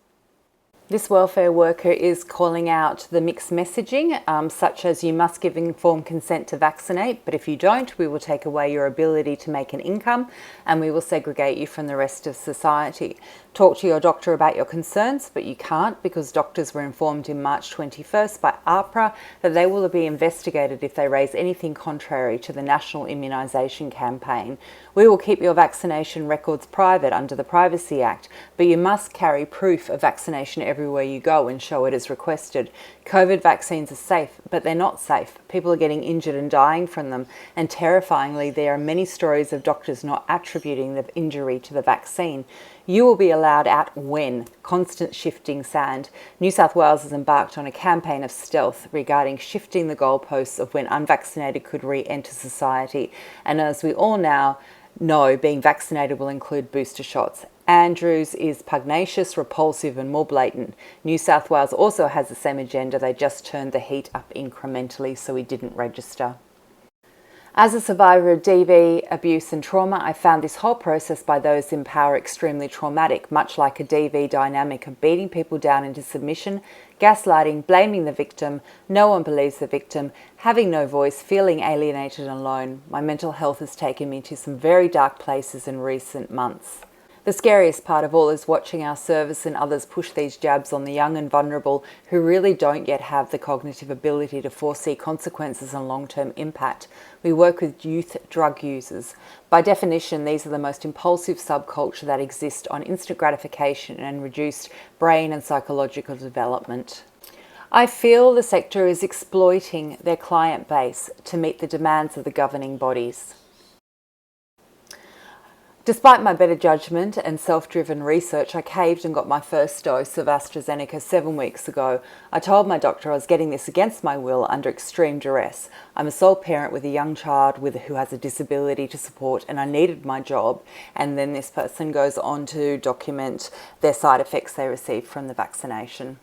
This welfare worker is calling out the mixed messaging, such as you must give informed consent to vaccinate, but if you don't, we will take away your ability to make an income and we will segregate you from the rest of society. Talk to your doctor about your concerns, but you can't because doctors were informed in March 21st by AHPRA that they will be investigated if they raise anything contrary to the National Immunisation Campaign. We will keep your vaccination records private under the Privacy Act, but you must carry proof of vaccination everywhere you go and show it as requested. COVID vaccines are safe, but they're not safe. People are getting injured and dying from them, and terrifyingly, there are many stories of doctors not attributing the injury to the vaccine. You will be allowed out when? Constant shifting sand. New South Wales has embarked on a campaign of stealth regarding shifting the goalposts of when unvaccinated could re-enter society. And as we all now know, being vaccinated will include booster shots. Andrews is pugnacious, repulsive and more blatant. New South Wales also has the same agenda. They just turned the heat up incrementally so he didn't register. As a survivor of DV, abuse and trauma, I found this whole process by those in power extremely traumatic, much like a DV dynamic of beating people down into submission, gaslighting, blaming the victim, no one believes the victim, having no voice, feeling alienated and alone. My mental health has taken me to some very dark places in recent months. The scariest part of all is watching our service and others push these jabs on the young and vulnerable who really don't yet have the cognitive ability to foresee consequences and long-term impact. We work with youth drug users. By definition, these are the most impulsive subculture that exist on instant gratification and reduced brain and psychological development. I feel the sector is exploiting their client base to meet the demands of the governing bodies. Despite my better judgment and self-driven research, I caved and got my first dose of AstraZeneca 7 weeks ago. I told my doctor I was getting this against my will under extreme duress. I'm a sole parent with a young child who has a disability to support and I needed my job. And then this person goes on to document their side effects they received from the vaccination.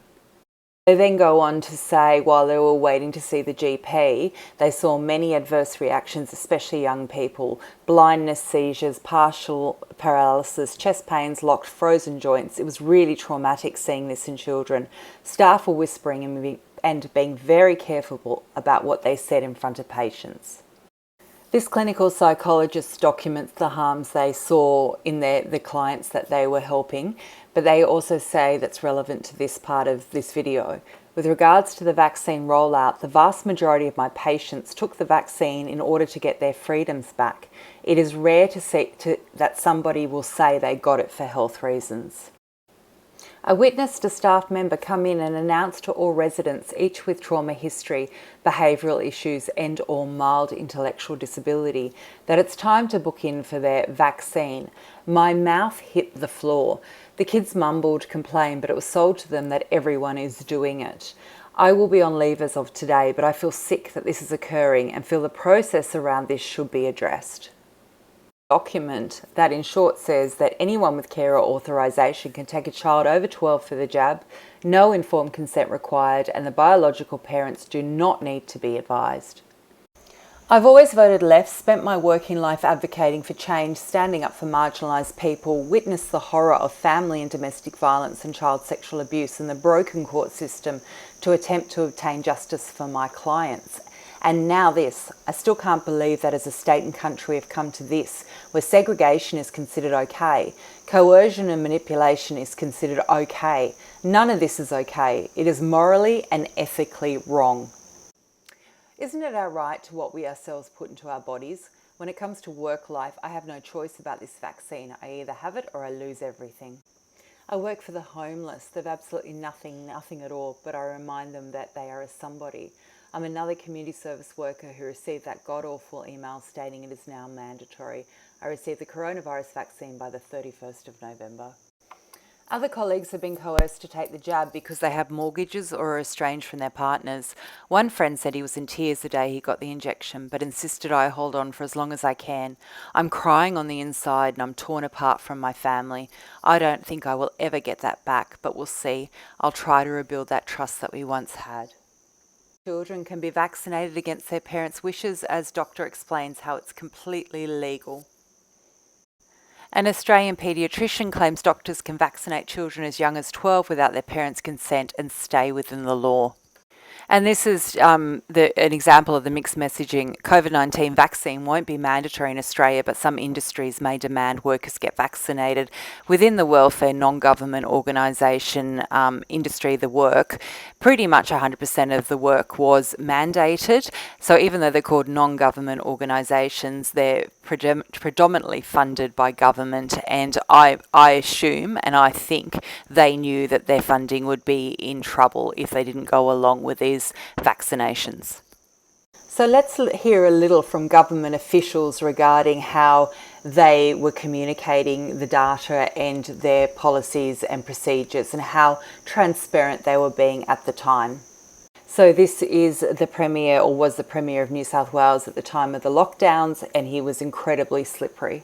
They then go on to say while they were waiting to see the GP, they saw many adverse reactions, especially young people. Blindness, seizures, partial paralysis, chest pains, locked, frozen joints. It was really traumatic seeing this in children. Staff were whispering and being very careful about what they said in front of patients. This clinical psychologist documents the harms they saw in the clients that they were helping, but they also say that's relevant to this part of this video. With regards to the vaccine rollout, the vast majority of my patients took the vaccine in order to get their freedoms back. It is rare to see that somebody will say they got it for health reasons. I witnessed a staff member come in and announce to all residents, each with trauma history, behavioural issues and or mild intellectual disability, that it's time to book in for their vaccine. My mouth hit the floor. The kids mumbled, complained, but it was sold to them that everyone is doing it. I will be on leave as of today, but I feel sick that this is occurring and feel the process around this should be addressed. Document that in short says that anyone with carer authorisation can take a child over 12 for the jab, no informed consent required, and the biological parents do not need to be advised. I've always voted left, spent my working life advocating for change, standing up for marginalised people, witnessed the horror of family and domestic violence and child sexual abuse and the broken court system to attempt to obtain justice for my clients. And now this. I still can't believe that as a state and country have come to this, where segregation is considered okay. Coercion and manipulation is considered okay. None of this is okay. It is morally and ethically wrong. Isn't it our right to what we ourselves put into our bodies? When it comes to work life, I have no choice about this vaccine. I either have it or I lose everything. I work for the homeless. They've absolutely nothing at all, but I remind them that they are a somebody. I'm another community service worker who received that god-awful email stating it is now mandatory. I received the coronavirus vaccine by the 31st of November. Other colleagues have been coerced to take the jab because they have mortgages or are estranged from their partners. One friend said he was in tears the day he got the injection, but insisted I hold on for as long as I can. I'm crying on the inside and I'm torn apart from my family. I don't think I will ever get that back, but we'll see. I'll try to rebuild that trust that we once had. Children can be vaccinated against their parents' wishes, as doctor explains how it's completely legal. An Australian paediatrician claims doctors can vaccinate children as young as 12 without their parents' consent and stay within the law. And this is an example of the mixed messaging. COVID-19 vaccine won't be mandatory in Australia, but some industries may demand workers get vaccinated. Within the welfare non-government organisation industry, the work, pretty much 100% of the work was mandated. So even though they're called non-government organisations, they're predominantly funded by government, and I assume and I think they knew that their funding would be in trouble if they didn't go along with these vaccinations. So let's hear a little from government officials regarding how they were communicating the data and their policies and procedures and how transparent they were being at the time. So this is the Premier, or was the Premier of New South Wales at the time of the lockdowns, and he was incredibly slippery.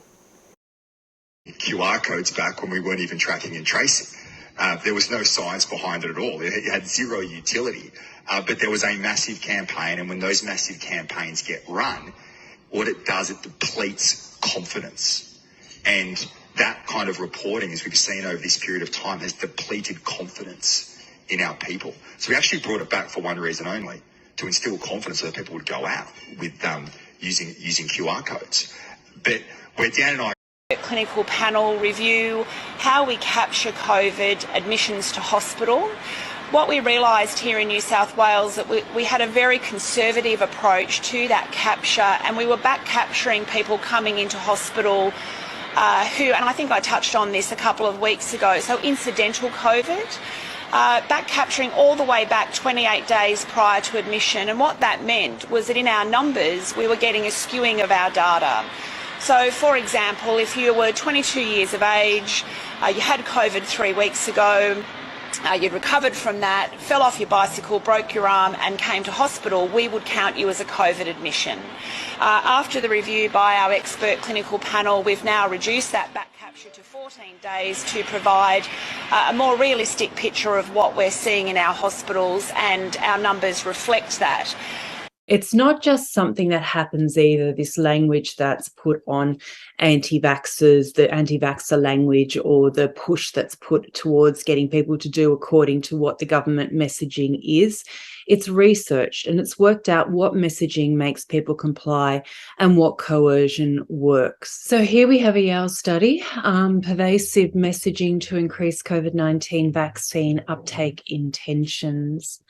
QR codes back when we weren't even tracking and tracing. There was no science behind it at all. It had zero utility, but there was a massive campaign, and when those massive campaigns get run, what it does, it depletes confidence. And that kind of reporting, as we've seen over this period of time, has depleted confidence in our people. So we actually brought it back for one reason only, to instill confidence so that people would go out with using QR codes. But where Dan and I clinical panel review how we capture COVID admissions to hospital, what we realised here in New South Wales that we had a very conservative approach to that capture, and we were back capturing people coming into hospital who, and I think I touched on this a couple of weeks ago, so incidental COVID, back capturing all the way back 28 days prior to admission. And what that meant was that in our numbers we were getting a skewing of our data. So, for example, if you were 22 years of age, you had COVID 3 weeks ago, you'd recovered from that, fell off your bicycle, broke your arm and came to hospital, we would count you as a COVID admission. After the review by our expert clinical panel, we've now reduced that back capture to 14 days to provide a more realistic picture of what we're seeing in our hospitals, and our numbers reflect that. It's not just something that happens either, this language that's put on anti-vaxxers, the anti-vaxxer language, or the push that's put towards getting people to do according to what the government messaging is. It's researched and it's worked out what messaging makes people comply and what coercion works. So here we have a Yale study, pervasive messaging to increase COVID-19 vaccine uptake intentions.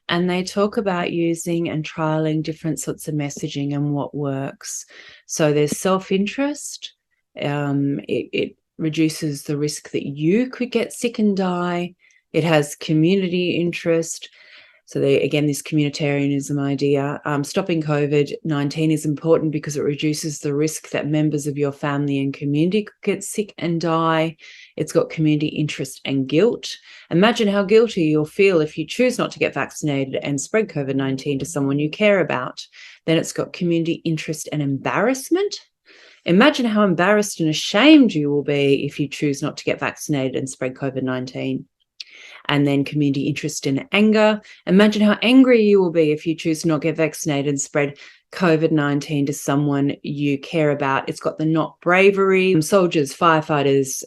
And they talk about using and trialing different sorts of messaging and what works. So there's self-interest. It reduces the risk that you could get sick and die. It has community interest. So again, this communitarianism idea. Stopping COVID-19 is important because it reduces the risk that members of your family and community could get sick and die. It's got community interest and guilt. Imagine how guilty you'll feel if you choose not to get vaccinated and spread COVID-19 to someone you care about. Then it's got community interest and embarrassment. Imagine how embarrassed and ashamed you will be if you choose not to get vaccinated and spread COVID-19. And then community interest and anger. Imagine how angry you will be if you choose to not get vaccinated and spread COVID-19 to someone you care about. It's got the not bravery. Soldiers, firefighters,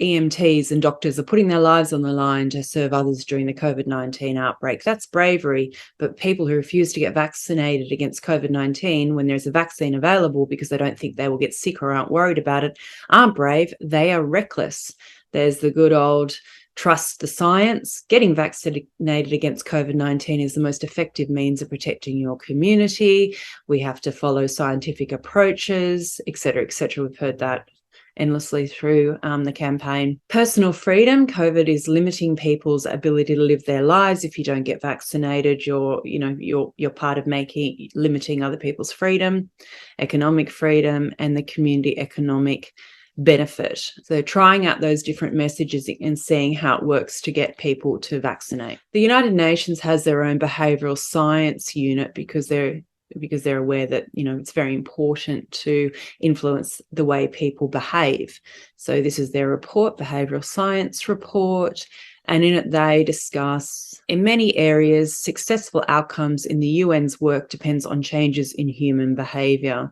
EMTs and doctors are putting their lives on the line to serve others during the COVID-19 outbreak. That's bravery. But people who refuse to get vaccinated against COVID-19 when there's a vaccine available because they don't think they will get sick or aren't worried about it aren't brave. They are reckless. There's the good old trust the science. Getting vaccinated against COVID-19 is the most effective means of protecting your community. We have to follow scientific approaches, etc., etc. We've heard that endlessly through the campaign. Personal freedom. COVID is limiting people's ability to live their lives. If you don't get vaccinated, you're part of limiting other people's freedom. Economic freedom and the community economic benefit. So trying out those different messages and seeing how it works to get people to vaccinate. The United Nations has their own behavioural science unit because they're aware that, you know, it's very important to influence the way people behave. So this is their report, behavioural science report, and in it they discuss, in many areas, successful outcomes in the UN's work depends on changes in human behaviour.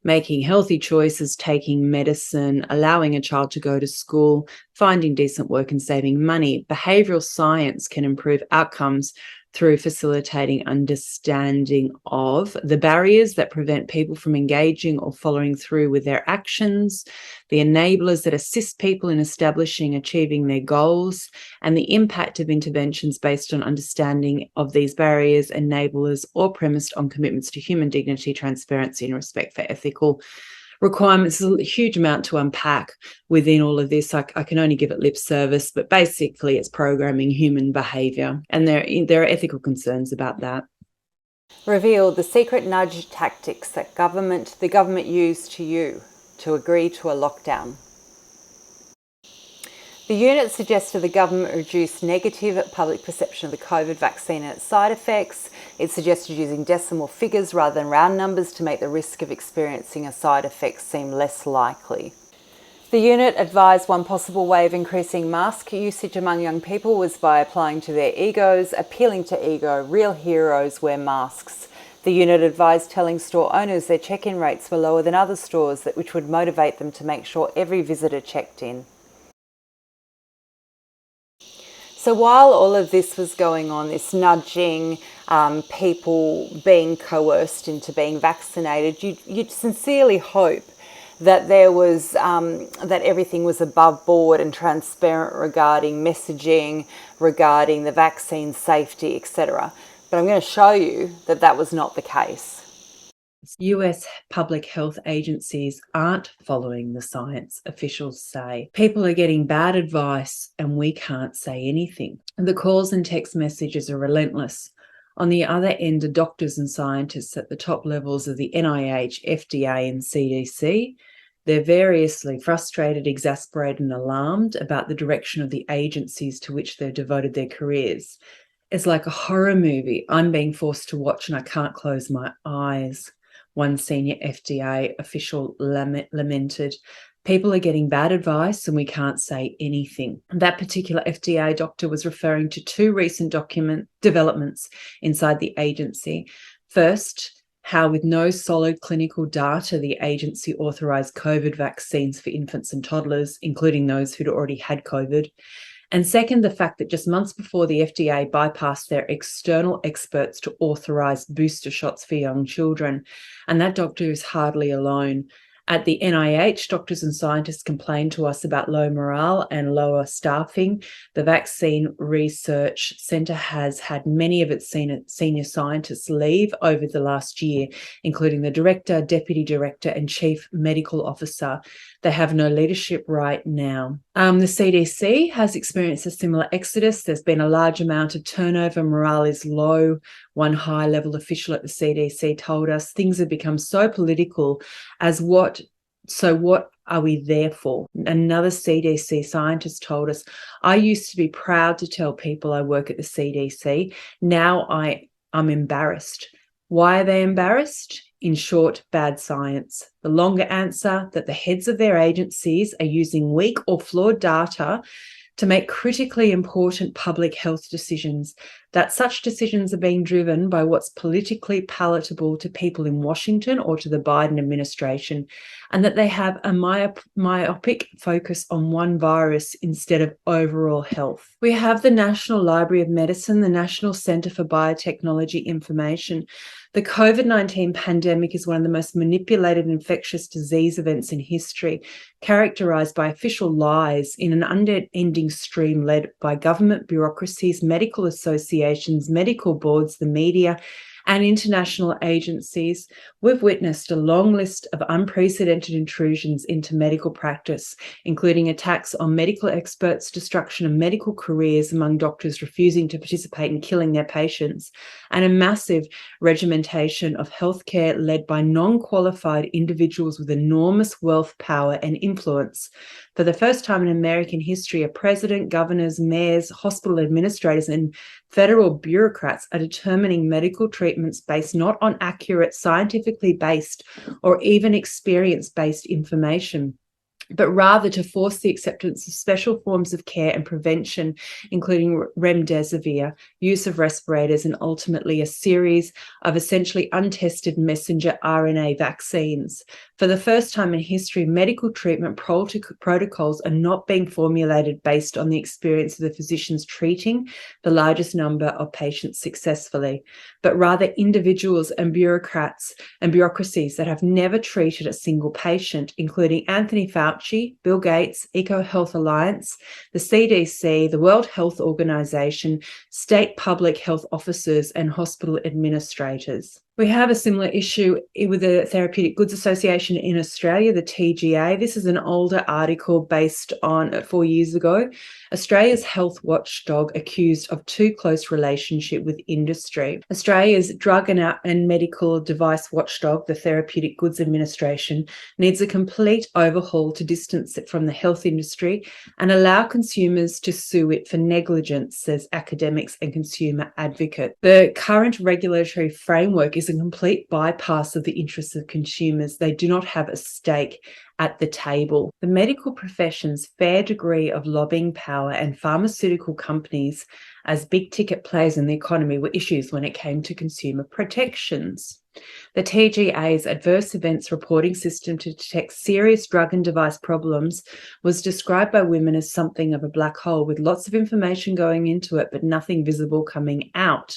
Making healthy choices, taking medicine, allowing a child to go to school, finding decent work and saving money. Behavioural science can improve outcomes through facilitating understanding of the barriers that prevent people from engaging or following through with their actions, the enablers that assist people in establishing, achieving their goals, and the impact of interventions based on understanding of these barriers, enablers, or premised on commitments to human dignity, transparency, and respect for ethical requirements. There's a huge amount to unpack within all of this. I can only give it lip service, but basically it's programming human behaviour, and there are ethical concerns about that. Revealed the secret nudge tactics that the government used to you to agree to a lockdown. The unit suggested the government reduce negative public perception of the COVID vaccine and its side effects. It suggested using decimal figures rather than round numbers to make the risk of experiencing a side effect seem less likely. The unit advised one possible way of increasing mask usage among young people was by applying to their egos, appealing to ego. Real heroes wear masks. The unit advised telling store owners their check-in rates were lower than other stores, which would motivate them to make sure every visitor checked in. So while all of this was going on, this nudging, people being coerced into being vaccinated, you'd sincerely hope that there was that everything was above board and transparent regarding messaging, regarding the vaccine safety, etc. But I'm going to show you that that was not the case. US public health agencies aren't following the science, officials say. People are getting bad advice and we can't say anything. The calls and text messages are relentless. On the other end are doctors and scientists at the top levels of the NIH, FDA and CDC. They're variously frustrated, exasperated and alarmed about the direction of the agencies to which they've devoted their careers. It's like a horror movie I'm being forced to watch and I can't close my eyes. One senior FDA official lamented. People are getting bad advice and we can't say anything. That particular FDA doctor was referring to two recent developments inside the agency. First, how with no solid clinical data, the agency authorised COVID vaccines for infants and toddlers, including those who'd already had COVID. And second, the fact that just months before the FDA bypassed their external experts to authorise booster shots for young children. And that doctor is hardly alone. At the NIH, doctors and scientists complained to us about low morale and lower staffing. The Vaccine Research Centre has had many of its senior scientists leave over the last year, including the director, deputy director and chief medical officer. They have no leadership right now. The CDC has experienced a similar exodus. There's been a large amount of turnover. Morale is low. One high-level official at the CDC told us things have become so political as what are we there for? Another CDC scientist told us, I used to be proud to tell people I work at the CDC. Now I'm embarrassed. Why are they embarrassed? In short, bad science. The longer answer, that the heads of their agencies are using weak or flawed data to make critically important public health decisions, that such decisions are being driven by what's politically palatable to people in Washington or to the Biden administration, and that they have a myopic focus on one virus instead of overall health. We have the National Library of Medicine, the National Centre for Biotechnology Information. The COVID-19 pandemic is one of the most manipulated infectious disease events in history, characterised by official lies in an unending stream led by government bureaucracies, medical associations, medical boards, the media, and international agencies, we've witnessed a long list of unprecedented intrusions into medical practice, including attacks on medical experts, destruction of medical careers among doctors refusing to participate in killing their patients, and a massive regimentation of healthcare led by non-qualified individuals with enormous wealth, power, and influence. For the first time in American history, a president, governors, mayors, hospital administrators, and federal bureaucrats are determining medical treatments based not on accurate, scientifically based, or even experience-based information, but rather to force the acceptance of special forms of care and prevention, including remdesivir, use of respirators, and ultimately a series of essentially untested messenger RNA vaccines. For the first time in history, medical treatment protocols are not being formulated based on the experience of the physicians treating the largest number of patients successfully, but rather individuals and bureaucrats and bureaucracies that have never treated a single patient, including Anthony Fauci, Bill Gates, EcoHealth Alliance, the CDC, the World Health Organization, state public health officers, and hospital administrators. We have a similar issue with the Therapeutic Goods Association in Australia, the TGA. This is an older article based on 4 years ago. Australia's health watchdog accused of too close relationship with industry. Australia's drug and medical device watchdog, the Therapeutic Goods Administration, needs a complete overhaul to distance it from the health industry and allow consumers to sue it for negligence, says academics and consumer advocate. The current regulatory framework is a complete bypass of the interests of consumers. They do not have a stake at the table. The medical profession's fair degree of lobbying power and pharmaceutical companies as big ticket players in the economy were issues when it came to consumer protections. The TGA's adverse events reporting system to detect serious drug and device problems was described by women as something of a black hole with lots of information going into it, but nothing visible coming out.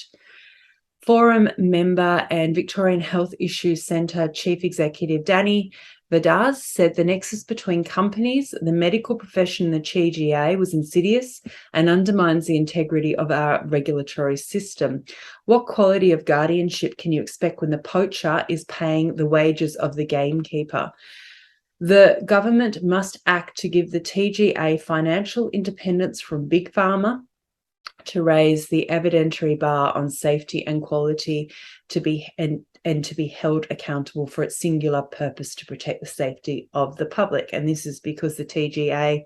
Forum member and Victorian Health Issues Centre Chief Executive Danny Vadaz said the nexus between companies, the medical profession and the TGA was insidious and undermines the integrity of our regulatory system. What quality of guardianship can you expect when the poacher is paying the wages of the gamekeeper? The government must act to give the TGA financial independence from Big Pharma, to raise the evidentiary bar on safety and quality to be held accountable for its singular purpose to protect the safety of the public. And this is because the TGA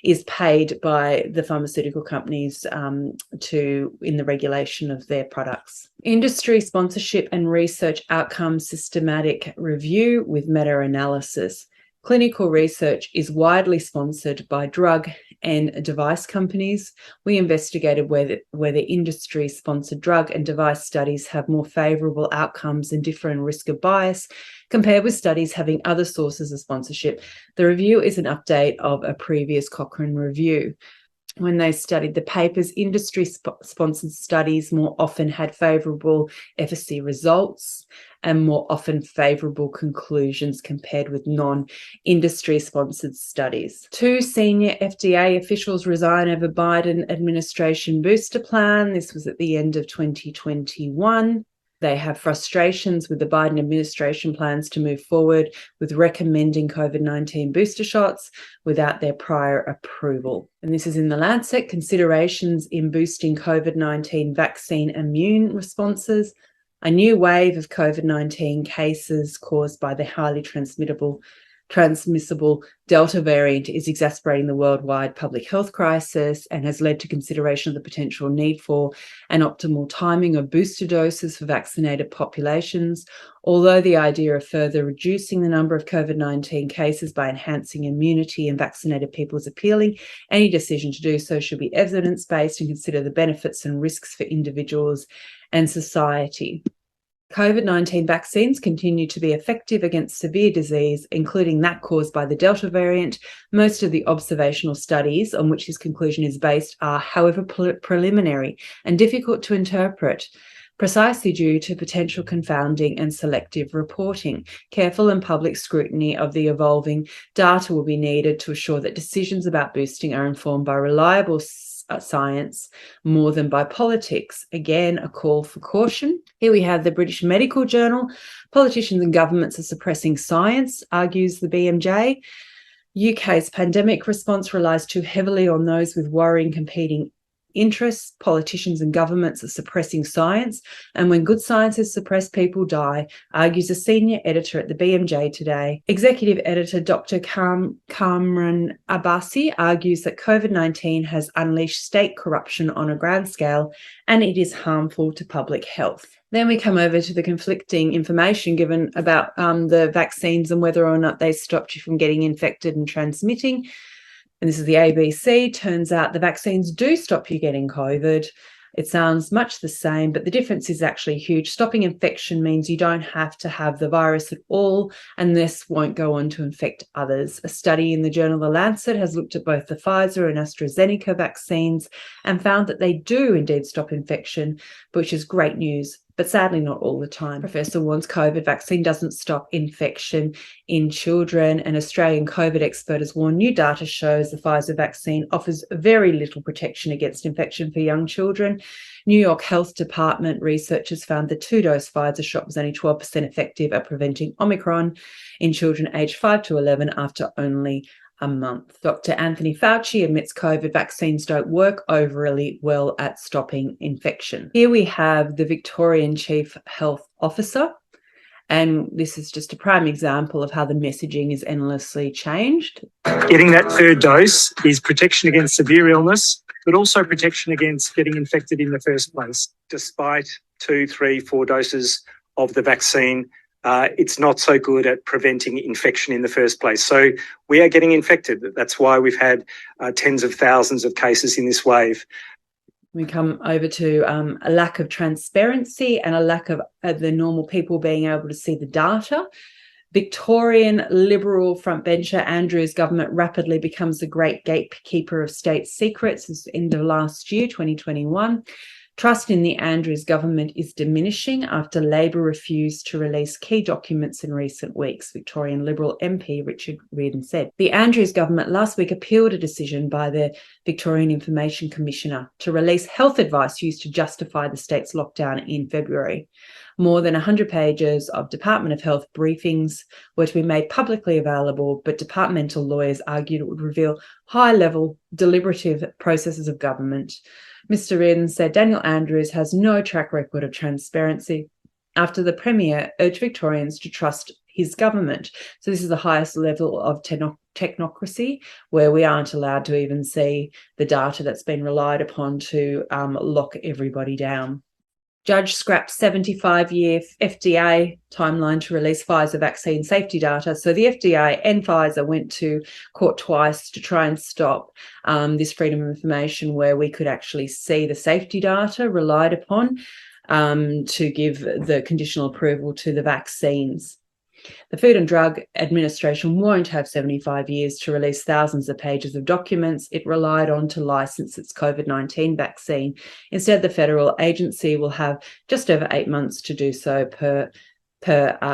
is paid by the pharmaceutical companies in the regulation of their products. Industry sponsorship and research outcomes systematic review with meta-analysis. Clinical research is widely sponsored by drug and device companies. We investigated whether industry-sponsored drug and device studies have more favourable outcomes and differ in risk of bias compared with studies having other sources of sponsorship. The review is an update of a previous Cochrane review. When they studied the papers, industry-sponsored studies more often had favourable efficacy results and more often favourable conclusions compared with non-industry-sponsored studies. 2 senior FDA officials resign over Biden administration booster plan. This was at the end of 2021. They have frustrations with the Biden administration plans to move forward with recommending COVID-19 booster shots without their prior approval. And this is in The Lancet, considerations in boosting COVID-19 vaccine immune responses. A new wave of COVID-19 cases caused by the highly transmissible Delta variant is exacerbating the worldwide public health crisis and has led to consideration of the potential need for an optimal timing of booster doses for vaccinated populations. Although the idea of further reducing the number of COVID-19 cases by enhancing immunity in vaccinated people is appealing, any decision to do so should be evidence-based and consider the benefits and risks for individuals and society. COVID-19 vaccines continue to be effective against severe disease, including that caused by the Delta variant. Most of the observational studies on which this conclusion is based are, however, preliminary and difficult to interpret, precisely due to potential confounding and selective reporting. Careful and public scrutiny of the evolving data will be needed to assure that decisions about boosting are informed by reliable science more than by politics. Again, a call for caution. Here we have the British Medical Journal. Politicians and governments are suppressing science, argues the BMJ. UK's pandemic response relies too heavily on those with worrying competing interests. Politicians and governments are suppressing science, and when good science is suppressed, people die, argues a senior editor at the BMJ today. Executive editor Dr. Kamran Abbasi argues that COVID-19 has unleashed state corruption on a grand scale and it is harmful to public health. Then we come over to the conflicting information given about the vaccines and whether or not they stopped you from getting infected and transmitting. And this is the ABC. Turns out the vaccines do stop you getting COVID. It sounds much the same, but the difference is actually huge. Stopping infection means you don't have to have the virus at all, and this won't go on to infect others. A study in the journal The Lancet has looked at both the Pfizer and AstraZeneca vaccines and found that they do indeed stop infection, which is great news, but sadly not all the time. Professor warns COVID vaccine doesn't stop infection in children. An Australian COVID expert has warned new data shows the Pfizer vaccine offers very little protection against infection for young children. New York Health Department researchers found the 2-dose Pfizer shot was only 12% effective at preventing Omicron in children aged 5 to 11 after only a month. Dr. Anthony Fauci admits COVID vaccines don't work overly well at stopping infection. Here we have the Victorian Chief Health Officer, and this is just a prime example of how the messaging is endlessly changed. Getting that third dose is protection against severe illness, but also protection against getting infected in the first place. Despite 2, 3, 4 doses of the vaccine, it's not so good at preventing infection in the first place. So we are getting infected. That's why we've had tens of thousands of cases in this wave. We come over to a lack of transparency and a lack of the normal people being able to see the data. Victorian Liberal frontbencher Andrew's government rapidly becomes the great gatekeeper of state secrets. This is end of last year, 2021. Trust in the Andrews government is diminishing after Labor refused to release key documents in recent weeks, Victorian Liberal MP Richard Reardon said. The Andrews government last week appealed a decision by the Victorian Information Commissioner to release health advice used to justify the state's lockdown in February. More than 100 pages of Department of Health briefings were to be made publicly available, but departmental lawyers argued it would reveal high-level deliberative processes of government. Mr. Reardon said Daniel Andrews has no track record of transparency after the Premier urged Victorians to trust his government. So this is the highest level of technocracy, where we aren't allowed to even see the data that's been relied upon to lock everybody down. Judge scraps 75-year FDA timeline to release Pfizer vaccine safety data. So the FDA and Pfizer went to court twice to try and stop this freedom of information where we could actually see the safety data relied upon to give the conditional approval to the vaccines. The Food and Drug Administration won't have 75 years to release thousands of pages of documents it relied on to license its COVID-19 vaccine. Instead, the federal agency will have just over 8 months to do so per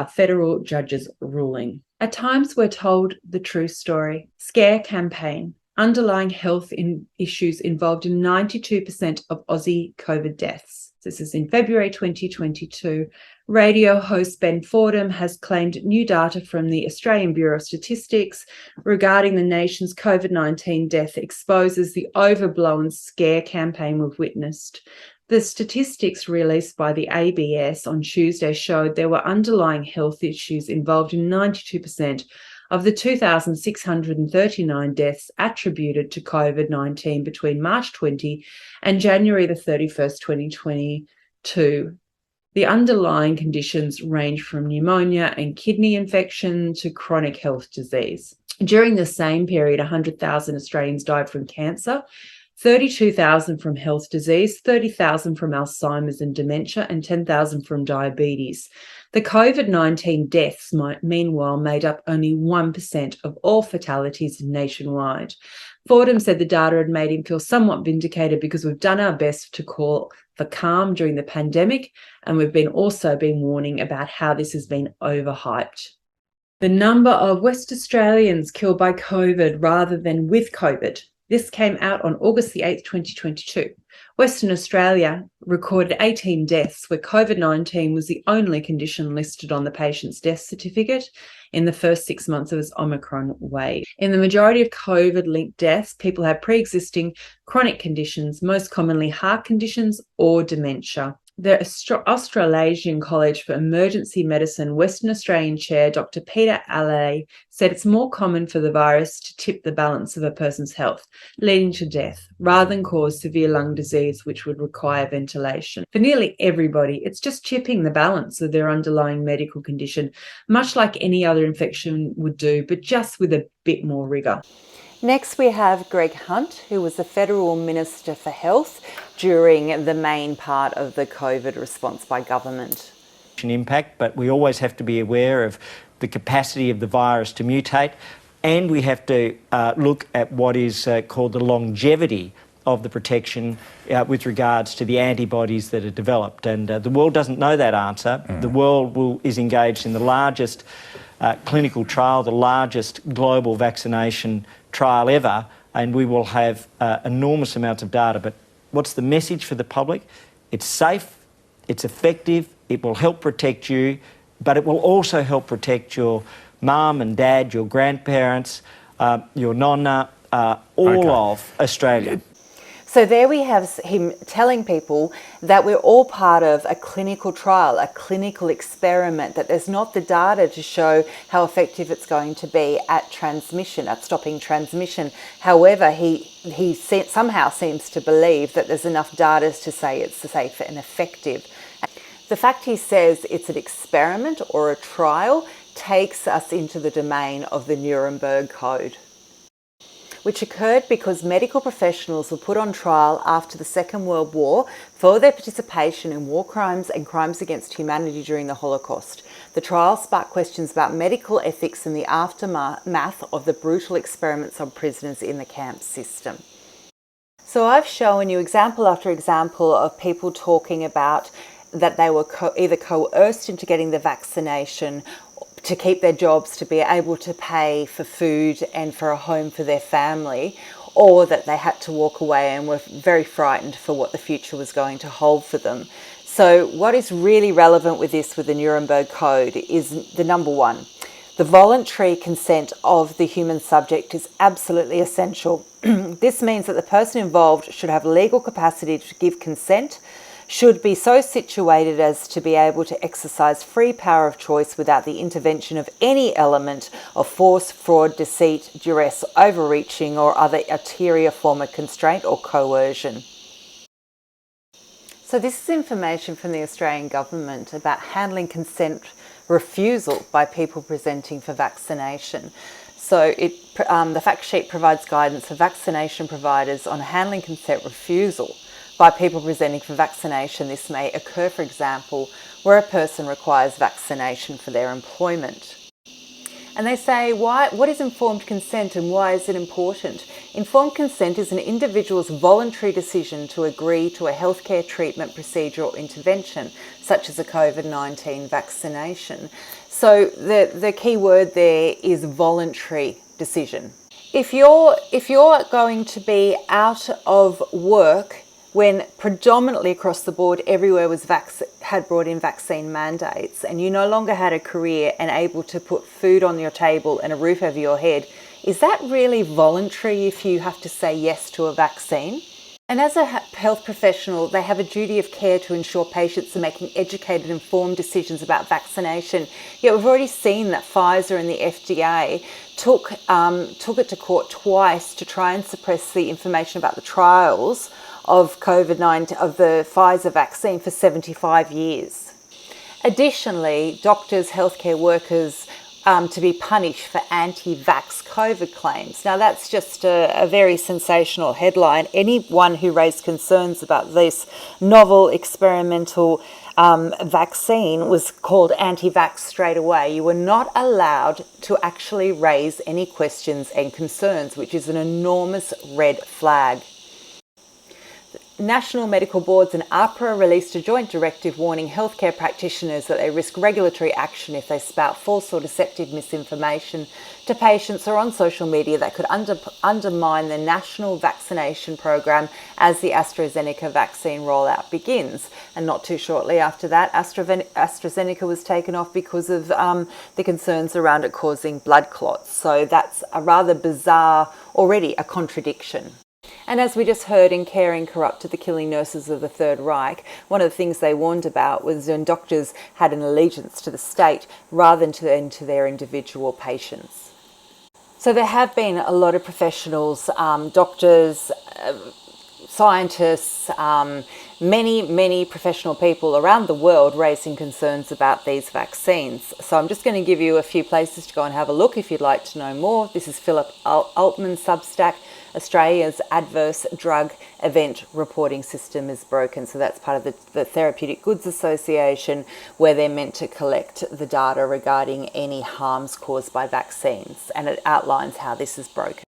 federal judge's ruling. At times, we're told the true story. Scare campaign. Underlying health issues involved in 92% of Aussie COVID deaths. This is in February 2022. Radio host Ben Fordham has claimed new data from the Australian Bureau of Statistics regarding the nation's COVID-19 death exposes the overblown scare campaign we've witnessed. The statistics released by the ABS on Tuesday showed there were underlying health issues involved in 92% of the 2,639 deaths attributed to COVID-19 between March 20 and January the 31st, 2022. The underlying conditions range from pneumonia and kidney infection to chronic health disease. During the same period, 100,000 Australians died from cancer, 32,000 from health disease, 30,000 from Alzheimer's and dementia, and 10,000 from diabetes. The COVID-19 deaths, meanwhile, made up only 1% of all fatalities nationwide. Fordham said the data had made him feel somewhat vindicated because we've done our best to call for calm during the pandemic, and we've also been warning about how this has been overhyped. The number of West Australians killed by COVID rather than with COVID This came out on August the 8th, 2022. Western Australia recorded 18 deaths where COVID-19 was the only condition listed on the patient's death certificate in the first 6 months of its Omicron wave. In the majority of COVID-linked deaths, people had pre-existing chronic conditions, most commonly heart conditions or dementia. The Australasian College for Emergency Medicine Western Australian Chair Dr. Peter Allais said it's more common for the virus to tip the balance of a person's health, leading to death, rather than cause severe lung disease, which would require ventilation. For nearly everybody, it's just tipping the balance of their underlying medical condition, much like any other infection would do, but just with a bit more rigour. Next, we have Greg Hunt, who was the Federal Minister for Health during the main part of the COVID response by government. Impact, but we always have to be aware of the capacity of the virus to mutate, and we have to look at what is called the longevity of the protection with regards to the antibodies that are developed. And the world doesn't know that answer. The world is engaged in the largest clinical trial, the largest global vaccination trial ever, and we will have enormous amounts of data. But what's the message for the public? It's safe, it's effective, it will help protect you, but it will also help protect your mum and dad, your grandparents, your nonna, all of Australia. So there we have him telling people that we're all part of a clinical trial, a clinical experiment, that there's not the data to show how effective it's going to be at transmission, at stopping transmission. However, he somehow seems to believe that there's enough data to say it's safe and effective. The fact he says it's an experiment or a trial takes us into the domain of the Nuremberg Code, which occurred because medical professionals were put on trial after the Second World War for their participation in war crimes and crimes against humanity during the Holocaust. The trial sparked questions about medical ethics in the aftermath of the brutal experiments on prisoners in the camp system. So I've shown you example after example of people talking about that they were either coerced into getting the vaccination to keep their jobs, to be able to pay for food and for a home for their family, or that they had to walk away and were very frightened for what the future was going to hold for them. So what is really relevant with this, with the Nuremberg Code, is the number one. The voluntary consent of the human subject is absolutely essential. This means that the person involved should have legal capacity to give consent, should be so situated as to be able to exercise free power of choice without the intervention of any element of force, fraud, deceit, duress, overreaching, or other ulterior form of constraint or coercion. So this is information from the Australian government about handling consent refusal by people presenting for vaccination. So the fact sheet provides guidance for vaccination providers on handling consent refusal by people presenting for vaccination. This may occur, for example, where a person requires vaccination for their employment. And they say, what is informed consent and why is it important? Informed consent is an individual's voluntary decision to agree to a healthcare treatment, procedure or intervention, such as a COVID-19 vaccination. So the key word there is voluntary decision. If you're going to be out of work when predominantly across the board everywhere had brought in vaccine mandates, and you no longer had a career and able to put food on your table and a roof over your head, is that really voluntary if you have to say yes to a vaccine? And as a health professional, they have a duty of care to ensure patients are making educated, informed decisions about vaccination. Yet we've already seen that Pfizer and the FDA took it to court twice to try and suppress the information about the trials of COVID-19, of the Pfizer vaccine, for 75 years. Additionally, doctors, healthcare workers to be punished for anti-vax COVID claims. Now that's just a very sensational headline. Anyone who raised concerns about this novel experimental vaccine was called anti-vax straight away. You were not allowed to actually raise any questions and concerns, which is an enormous red flag. National medical boards and AHPRA released a joint directive warning healthcare practitioners that they risk regulatory action if they spout false or deceptive misinformation to patients or on social media that could undermine the national vaccination program as the AstraZeneca vaccine rollout begins. And not too shortly after that, AstraZeneca was taken off because of the concerns around it causing blood clots. So that's a rather bizarre, already a contradiction. And as we just heard in Caring Corrupted the Killing Nurses of the Third Reich, one of the things they warned about was when doctors had an allegiance to the state rather than to their individual patients. So there have been a lot of professionals, doctors, scientists, many professional people around the world raising concerns about these vaccines. So I'm just going to give you a few places to go and have a look if you'd like to know more. This is Philip Altman's Substack. Australia's adverse drug event reporting system is broken. So that's part of the Therapeutic Goods Association, where they're meant to collect the data regarding any harms caused by vaccines. And it outlines how this is broken.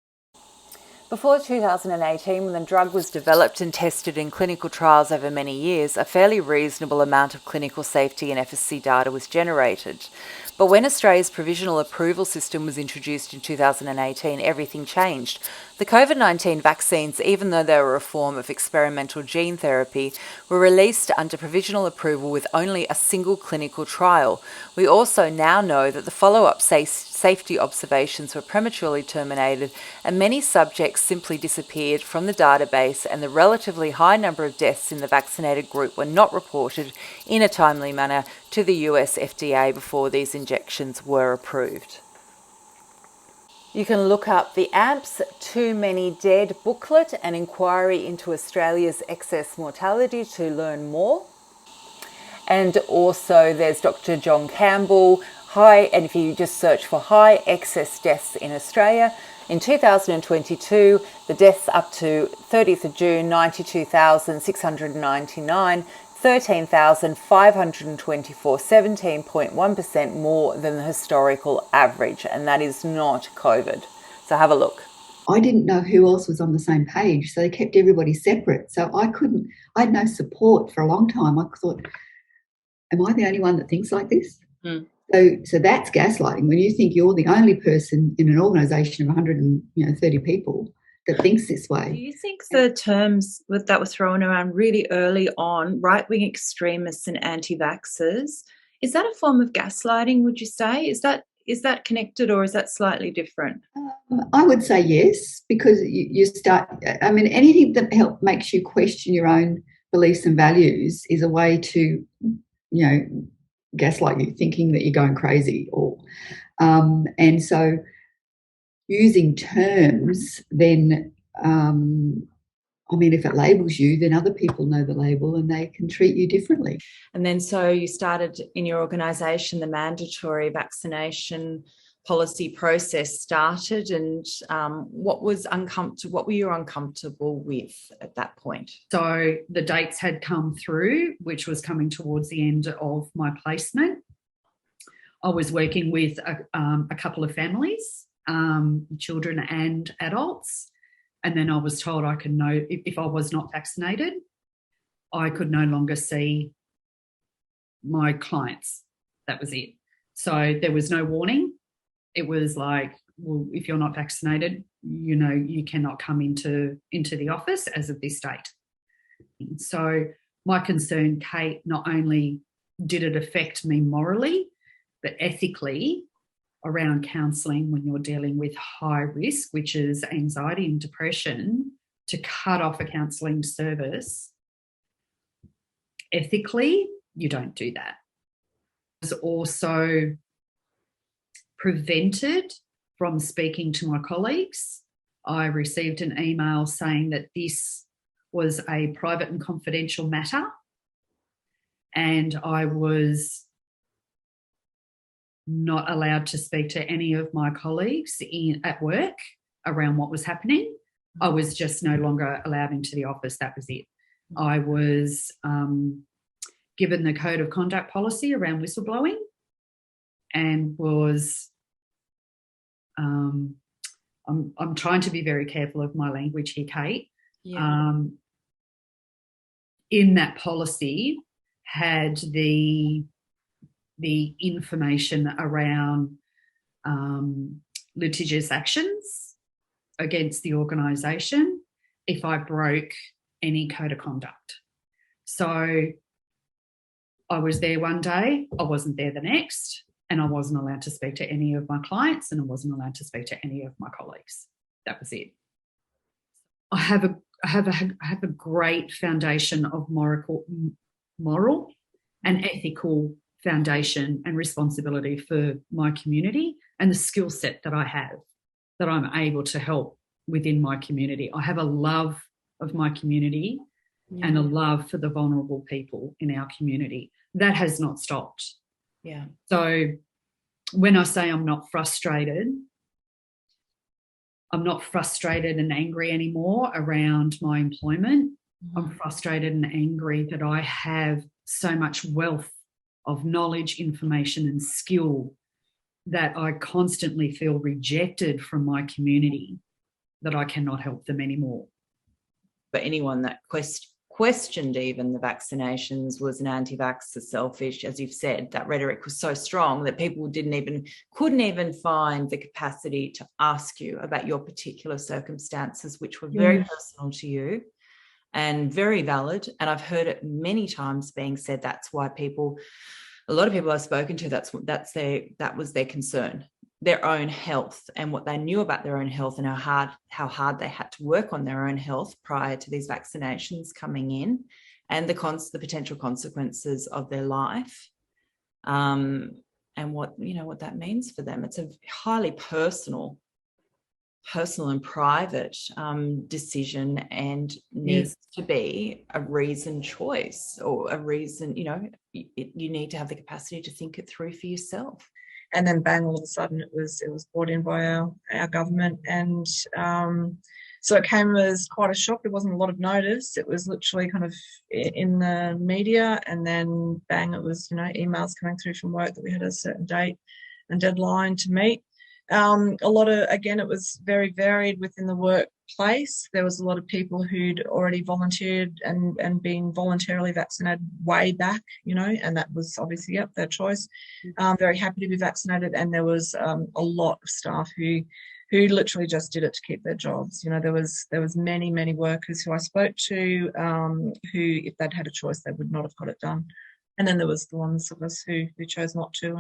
Before 2018, when the drug was developed and tested in clinical trials over many years, a fairly reasonable amount of clinical safety and efficacy data was generated. But when Australia's provisional approval system was introduced in 2018, everything changed. The COVID-19 vaccines, even though they were a form of experimental gene therapy, were released under provisional approval with only a single clinical trial. We also now know that the follow-up safety observations were prematurely terminated and many subjects simply disappeared from the database, and the relatively high number of deaths in the vaccinated group were not reported in a timely manner to the US FDA before these injections were approved. You can look up the AMP's Too Many Dead booklet, an inquiry into Australia's excess mortality, to learn more. And also there's Dr. John Campbell, and if you just search for high excess deaths in Australia, in 2022, the deaths up to 30th of June, 92,699, 13,524, 17.1% more than the historical average, and that is not COVID. So have a look. I didn't know who else was on the same page, so they kept everybody separate. So I had no support for a long time. I thought, am I the only one that thinks like this? So that's gaslighting, when you think you're the only person in an organisation of 130 people that thinks this way. Do you think the terms that were thrown around really early on, right-wing extremists and anti-vaxxers, is that a form of gaslighting, would you say? Is that connected, or is that slightly different? I would say yes, because you start, I mean, anything that makes you question your own beliefs and values is a way to, gaslight you, thinking that you're going crazy. And so using terms, then, if it labels you, then other people know the label and they can treat you differently. And then so you started in your organisation, the mandatory vaccination policy process started, and what were you uncomfortable with at that point? So the dates had come through, which was coming towards the end of my placement. I was working with a couple of families, children and adults, and then I was told I could know if I was not vaccinated, I could no longer see my clients. That was it. So there was no warning. It was like, well, if you're not vaccinated, you cannot come into the office as of this date. So my concern, Kate, not only did it affect me morally, but ethically around counselling when you're dealing with high risk, which is anxiety and depression, to cut off a counselling service. Ethically, you don't do that. I was also prevented from speaking to my colleagues. I received an email saying that this was a private and confidential matter, and I was not allowed to speak to any of my colleagues at work around what was happening. I was just no longer allowed into the office. That was it. I was given the code of conduct policy around whistleblowing, and was I'm trying to be very careful of my language here, Kate. Yeah. in that policy had the information around litigious actions against the organisation if I broke any code of conduct. So I was there one day, I wasn't there the next, and I wasn't allowed to speak to any of my clients, and I wasn't allowed to speak to any of my colleagues. That was it. I have a great foundation of moral and ethical foundation and responsibility for my community, and the skill set that I have, that I'm able to help within my community. I have a love of my community and a love for the vulnerable people in our community. That has not stopped. Yeah. So when I say I'm not frustrated and angry anymore around my employment. I'm frustrated and angry that I have so much wealth of knowledge, information and skill that I constantly feel rejected from my community, that I cannot help them anymore. But anyone that questioned even the vaccinations was an anti-vaxxer, selfish, as you've said, that rhetoric was so strong that people couldn't even find the capacity to ask you about your particular circumstances, which were very personal to you and very valid. And I've heard it many times being said that's why a lot of people I've spoken to, that was their concern, their own health and what they knew about their own health and how hard they had to work on their own health prior to these vaccinations coming in, and the potential consequences of their life, and what that means for them. It's a highly personal and private decision, and needs to be a reasoned choice, or a reason, you need to have the capacity to think it through for yourself. And then bang, all of a sudden it was brought in by our government, and so it came as quite a shock. There wasn't a lot of notice. It was literally kind of in the media, and then bang, it was emails coming through from work that we had a certain date and deadline to meet. It was very varied within the workplace. There was a lot of people who'd already volunteered and been voluntarily vaccinated way back, and that was obviously, their choice. Very happy to be vaccinated. And there was a lot of staff who literally just did it to keep their jobs. There was many workers who I spoke to who, if they'd had a choice, they would not have got it done. And then there was the ones of us who chose not to,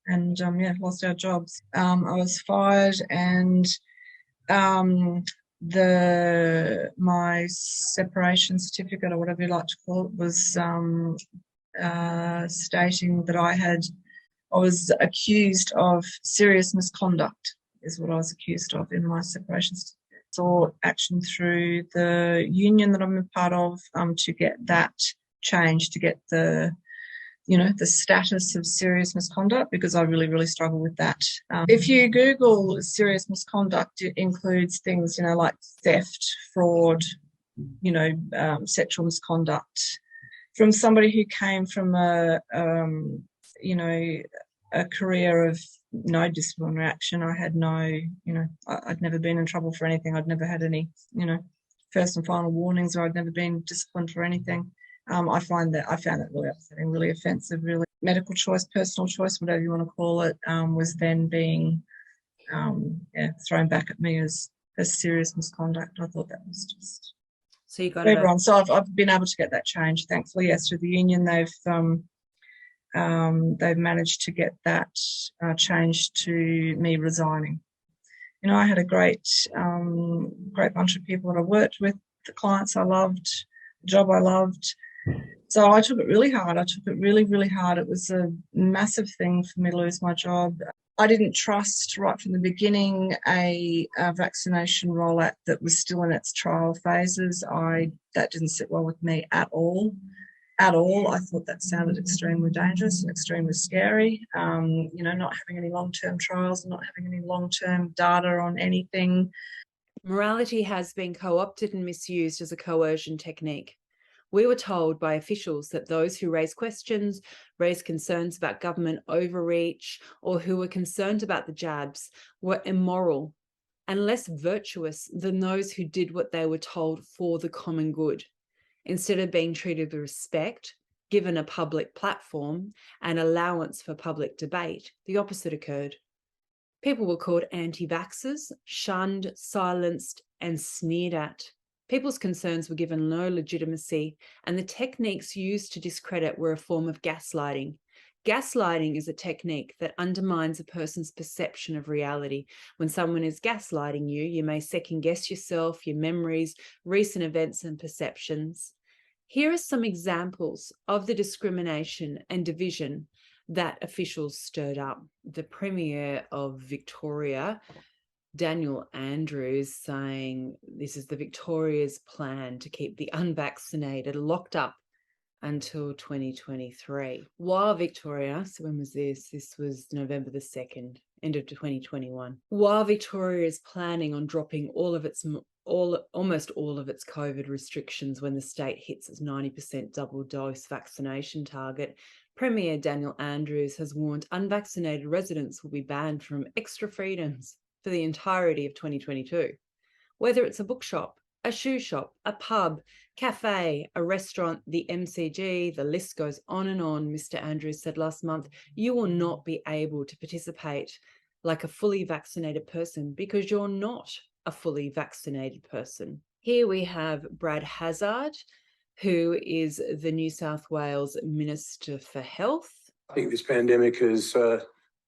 and lost our jobs. I was fired, and my separation certificate, or whatever you like to call it, was stating that I was accused of serious misconduct, is what I was accused of in my separation certificate. Sought action through the union that I'm a part of to get that changed, to get the status of serious misconduct, because I really, really struggle with that. If you Google serious misconduct, it includes things, like theft, fraud, sexual misconduct. From somebody who came from a career of no disciplinary action, I had I'd never been in trouble for anything. I'd never had any, first and final warnings, or I'd never been disciplined for anything. I found that really upsetting, really offensive, really. Medical choice, personal choice, whatever you want to call it, was then being thrown back at me as serious misconduct. I thought that was just so you got everyone. So I've been able to get that changed, thankfully. Yes, through the union, they've managed to get that changed to me resigning. I had a great bunch of people that I worked with, the clients I loved, the job I loved. So I took it really hard. I took it really, really hard. It was a massive thing for me to lose my job. I didn't trust right from the beginning a vaccination rollout that was still in its trial phases. That didn't sit well with me at all. I thought that sounded extremely dangerous and extremely scary. Not having any long-term trials and not having any long-term data on anything. Morality has been co-opted and misused as a coercion technique. We were told by officials that those who raise questions, raise concerns about government overreach, or who were concerned about the jabs were immoral and less virtuous than those who did what they were told for the common good. Instead of being treated with respect, given a public platform and allowance for public debate, the opposite occurred. People were called anti-vaxxers, shunned, silenced, and sneered at. People's concerns were given no legitimacy, and the techniques used to discredit were a form of gaslighting. Gaslighting is a technique that undermines a person's perception of reality. When someone is gaslighting you, you may second-guess yourself, your memories, recent events, and perceptions. Here are some examples of the discrimination and division that officials stirred up. The Premier of Victoria, Daniel Andrews, saying this is the Victoria's plan to keep the unvaccinated locked up until 2023. While Victoria, so when was this? This was November the 2nd, end of 2021. While Victoria is planning on dropping almost all of its COVID restrictions when the state hits its 90% double dose vaccination target, Premier Daniel Andrews has warned unvaccinated residents will be banned from extra freedoms for the entirety of 2022. Whether it's a bookshop, a shoe shop, a pub, cafe, a restaurant, the MCG, the list goes on and on, Mr. Andrews said last month, you will not be able to participate like a fully vaccinated person because you're not a fully vaccinated person. Here we have Brad Hazzard, who is the New South Wales Minister for Health. I think this pandemic has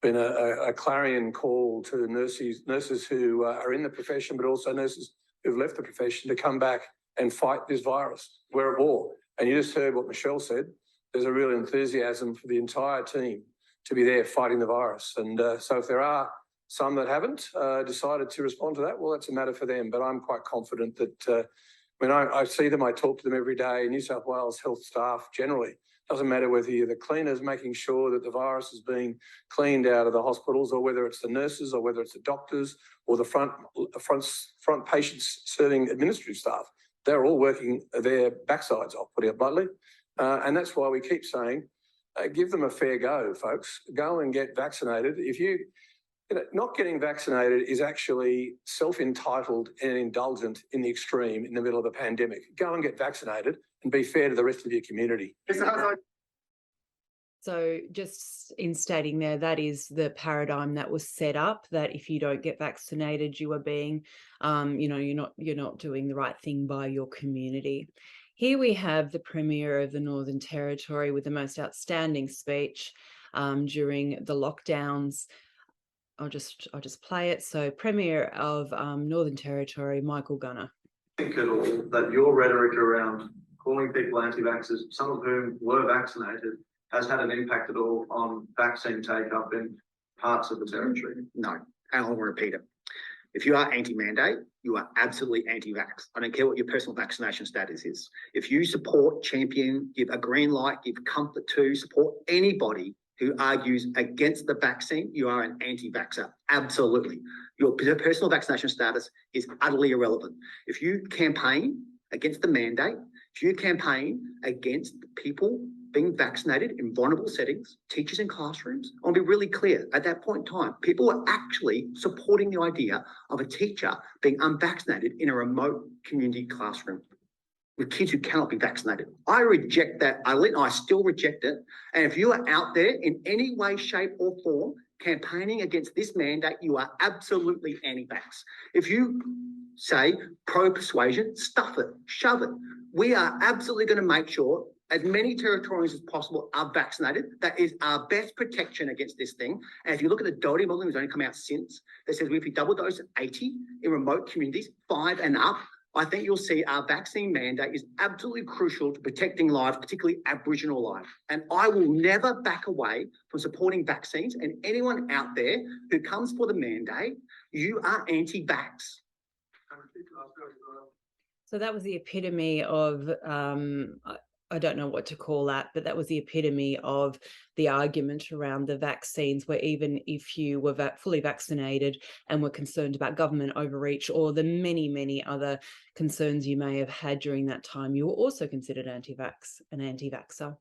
been a clarion call to nurses who are in the profession, but also nurses who've left the profession to come back and fight this virus. We're at war. And you just heard what Michelle said. There's a real enthusiasm for the entire team to be there fighting the virus. And so if there are some that haven't decided to respond to that, well, that's a matter for them. But I'm quite confident that when I see them, I talk to them every day. New South Wales health staff generally, doesn't matter whether you're the cleaners making sure that the virus is being cleaned out of the hospitals, or whether it's the nurses, or whether it's the doctors, or the front patients serving administrative staff. They're all working their backsides off, putting it bluntly. And that's why we keep saying, give them a fair go, folks. Go and get vaccinated. If not getting vaccinated is actually self-entitled and indulgent in the extreme in the middle of a pandemic. Go and get vaccinated and be fair to the rest of your community. So just in stating there, that is the paradigm that was set up, that if you don't get vaccinated, you are being, you're not doing the right thing by your community. Here we have the Premier of the Northern Territory with the most outstanding speech during the lockdowns. I'll just play it. So Premier of Northern Territory, Michael Gunner. Think at all that your rhetoric around calling people anti-vaxxers, some of whom were vaccinated, has had an impact at all on vaccine take-up in parts of the territory? No, and I'll repeat it. If you are anti-mandate, you are absolutely anti-vax. I don't care what your personal vaccination status is. If you support, champion, give a green light, give comfort to, support anybody who argues against the vaccine, you are an anti-vaxxer. Absolutely. Your personal vaccination status is utterly irrelevant. If you campaign against the mandate, if you campaign against people being vaccinated in vulnerable settings, teachers in classrooms, I'll be really clear, at that point in time, people were actually supporting the idea of a teacher being unvaccinated in a remote community classroom with kids who cannot be vaccinated. I reject that. I still reject it. And if you are out there in any way, shape or form campaigning against this mandate, you are absolutely anti-vax. If you say pro-persuasion, stuff it, shove it. We are absolutely going to make sure as many Territorians as possible are vaccinated. That is our best protection against this thing. And if you look at the Doherty modelling, which has only come out since, that says if you double dose 80 in remote communities, 5 and up, I think you'll see our vaccine mandate is absolutely crucial to protecting life, particularly Aboriginal life. And I will never back away from supporting vaccines. And anyone out there who comes for the mandate, you are anti-vax. So that was the epitome of, I don't know what to call that, but that was the epitome of the argument around the vaccines, where even if you were fully vaccinated and were concerned about government overreach or the many, many other concerns you may have had during that time, you were also considered anti-vax, an anti-vaxxer.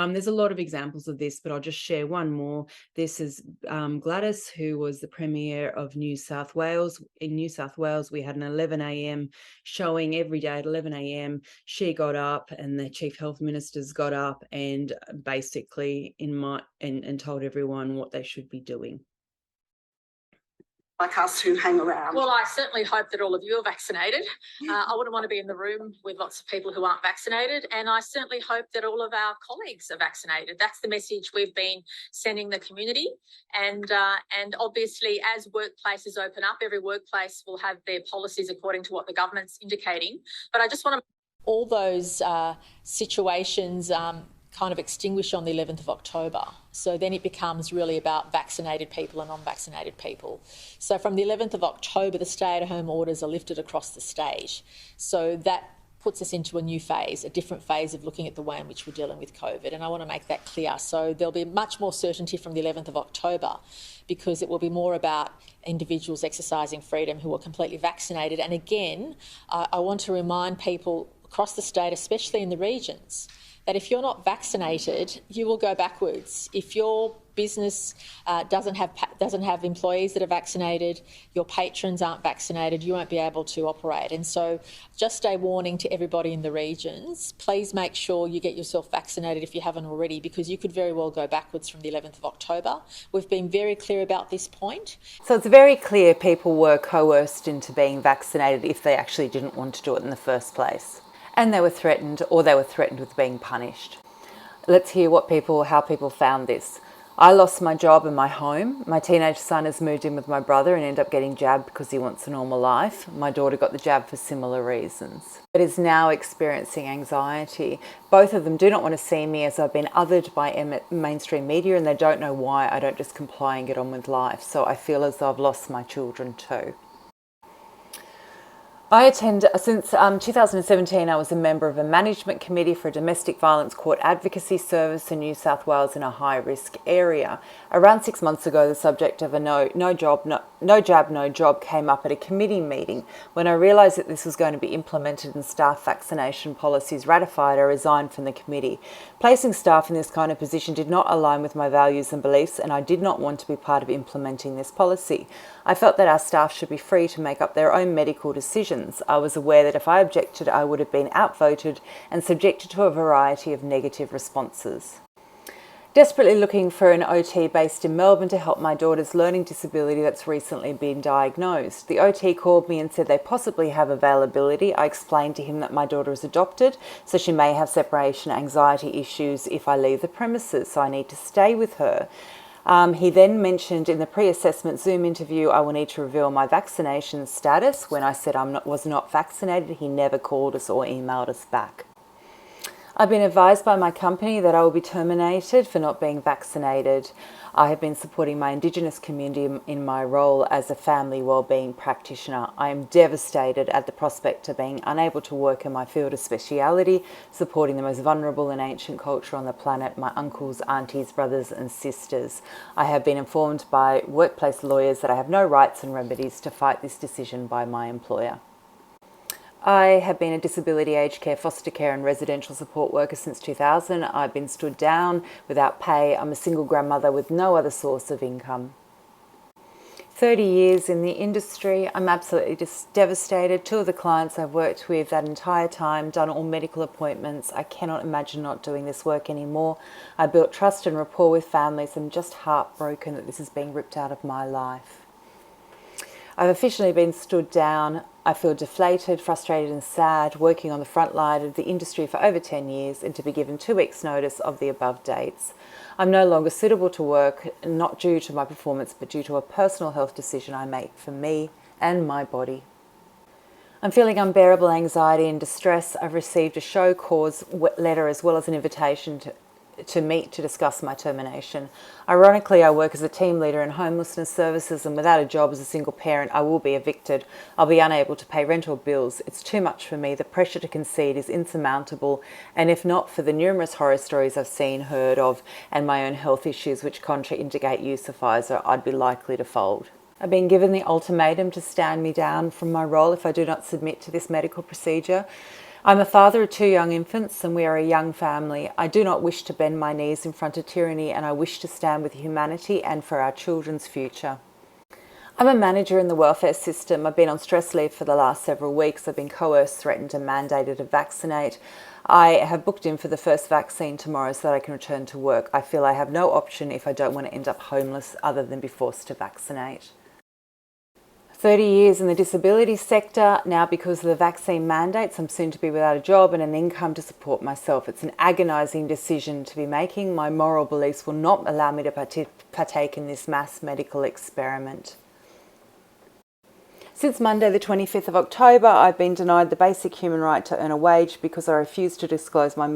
There's a lot of examples of this, but I'll just share one more. This is Gladys, who was the Premier of New South Wales. In New South Wales, we had an 11 a.m. showing every day at 11 a.m. She got up and the Chief Health Ministers got up and basically and told everyone what they should be doing. Like us who hang around. Well, I certainly hope that all of you are vaccinated. I wouldn't want to be in the room with lots of people who aren't vaccinated, and I certainly hope that all of our colleagues are vaccinated. That's the message we've been sending the community, and obviously as workplaces open up, every workplace will have their policies according to what the government's indicating. But I just want to... All those situations kind of extinguish on the 11th of October. So then it becomes really about vaccinated people and non-vaccinated people. So from the 11th of October, the stay-at-home orders are lifted across the state. So that puts us into a new phase, a different phase of looking at the way in which we're dealing with COVID. And I want to make that clear. So there'll be much more certainty from the 11th of October because it will be more about individuals exercising freedom who are completely vaccinated. And again, I want to remind people across the state, especially in the regions, that if you're not vaccinated, you will go backwards. If your business doesn't have employees that are vaccinated, your patrons aren't vaccinated, you won't be able to operate. And so just a warning to everybody in the regions, please make sure you get yourself vaccinated if you haven't already, because you could very well go backwards from the 11th of October. We've been very clear about this point. So it's very clear people were coerced into being vaccinated if they actually didn't want to do it in the first place. And they were threatened, or they were threatened with being punished. Let's hear how people found this. I lost my job and my home. My teenage son has moved in with my brother and ended up getting jabbed because he wants a normal life. My daughter got the jab for similar reasons, but is now experiencing anxiety. Both of them do not want to see me as I've been othered by mainstream media, and they don't know why I don't just comply and get on with life. So I feel as though I've lost my children too. Since 2017, I was a member of a management committee for a domestic violence court advocacy service in New South Wales in a high-risk area. Around 6 months ago, the subject of a no jab, no job came up at a committee meeting. When I realised that this was going to be implemented and staff vaccination policies ratified, I resigned from the committee. Placing staff in this kind of position did not align with my values and beliefs, and I did not want to be part of implementing this policy. I felt that our staff should be free to make up their own medical decisions. I was aware that if I objected, I would have been outvoted and subjected to a variety of negative responses. Desperately looking for an OT based in Melbourne to help my daughter's learning disability that's recently been diagnosed. The OT called me and said they possibly have availability. I explained to him that my daughter is adopted, so she may have separation anxiety issues if I leave the premises, so I need to stay with her. He then mentioned in the pre-assessment Zoom interview I will need to reveal my vaccination status. When I said I was not vaccinated, he never called us or emailed us back. I've been advised by my company that I will be terminated for not being vaccinated. I have been supporting my Indigenous community in my role as a family wellbeing practitioner. I am devastated at the prospect of being unable to work in my field of speciality, supporting the most vulnerable and ancient culture on the planet, my uncles, aunties, brothers and sisters. I have been informed by workplace lawyers that I have no rights and remedies to fight this decision by my employer. I have been a disability aged care, foster care and residential support worker since 2000. I've been stood down without pay. I'm a single grandmother with no other source of income. 30 years in the industry, I'm absolutely just devastated. 2 of the clients I've worked with that entire time, done all medical appointments. I cannot imagine not doing this work anymore. I built trust and rapport with families. I'm just heartbroken that this is being ripped out of my life. I've officially been stood down. I feel deflated, frustrated and sad, working on the front line of the industry for over 10 years and to be given 2 weeks' notice of the above dates. I'm no longer suitable to work, not due to my performance, but due to a personal health decision I make for me and my body. I'm feeling unbearable anxiety and distress. I've received a show cause letter as well as an invitation to meet to discuss my termination. Ironically, I work as a team leader in homelessness services, and without a job as a single parent, I will be evicted. I'll be unable to pay rental bills. It's too much for me. The pressure to concede is insurmountable, and if not for the numerous horror stories I've seen, heard of, and my own health issues which contraindicate use of Pfizer, I'd be likely to fold. I've been given the ultimatum to stand me down from my role if I do not submit to this medical procedure. I'm a father of 2 young infants and we are a young family. I do not wish to bend my knees in front of tyranny, and I wish to stand with humanity and for our children's future. I'm a manager in the welfare system. I've been on stress leave for the last several weeks. I've been coerced, threatened and mandated to vaccinate. I have booked in for the first vaccine tomorrow so that I can return to work. I feel I have no option if I don't want to end up homeless other than be forced to vaccinate. 30 years in the disability sector. Now, because of the vaccine mandates, I'm soon to be without a job and an income to support myself. It's an agonising decision to be making. My moral beliefs will not allow me to partake in this mass medical experiment. Since Monday the 25th of October, I've been denied the basic human right to earn a wage because I refused to disclose my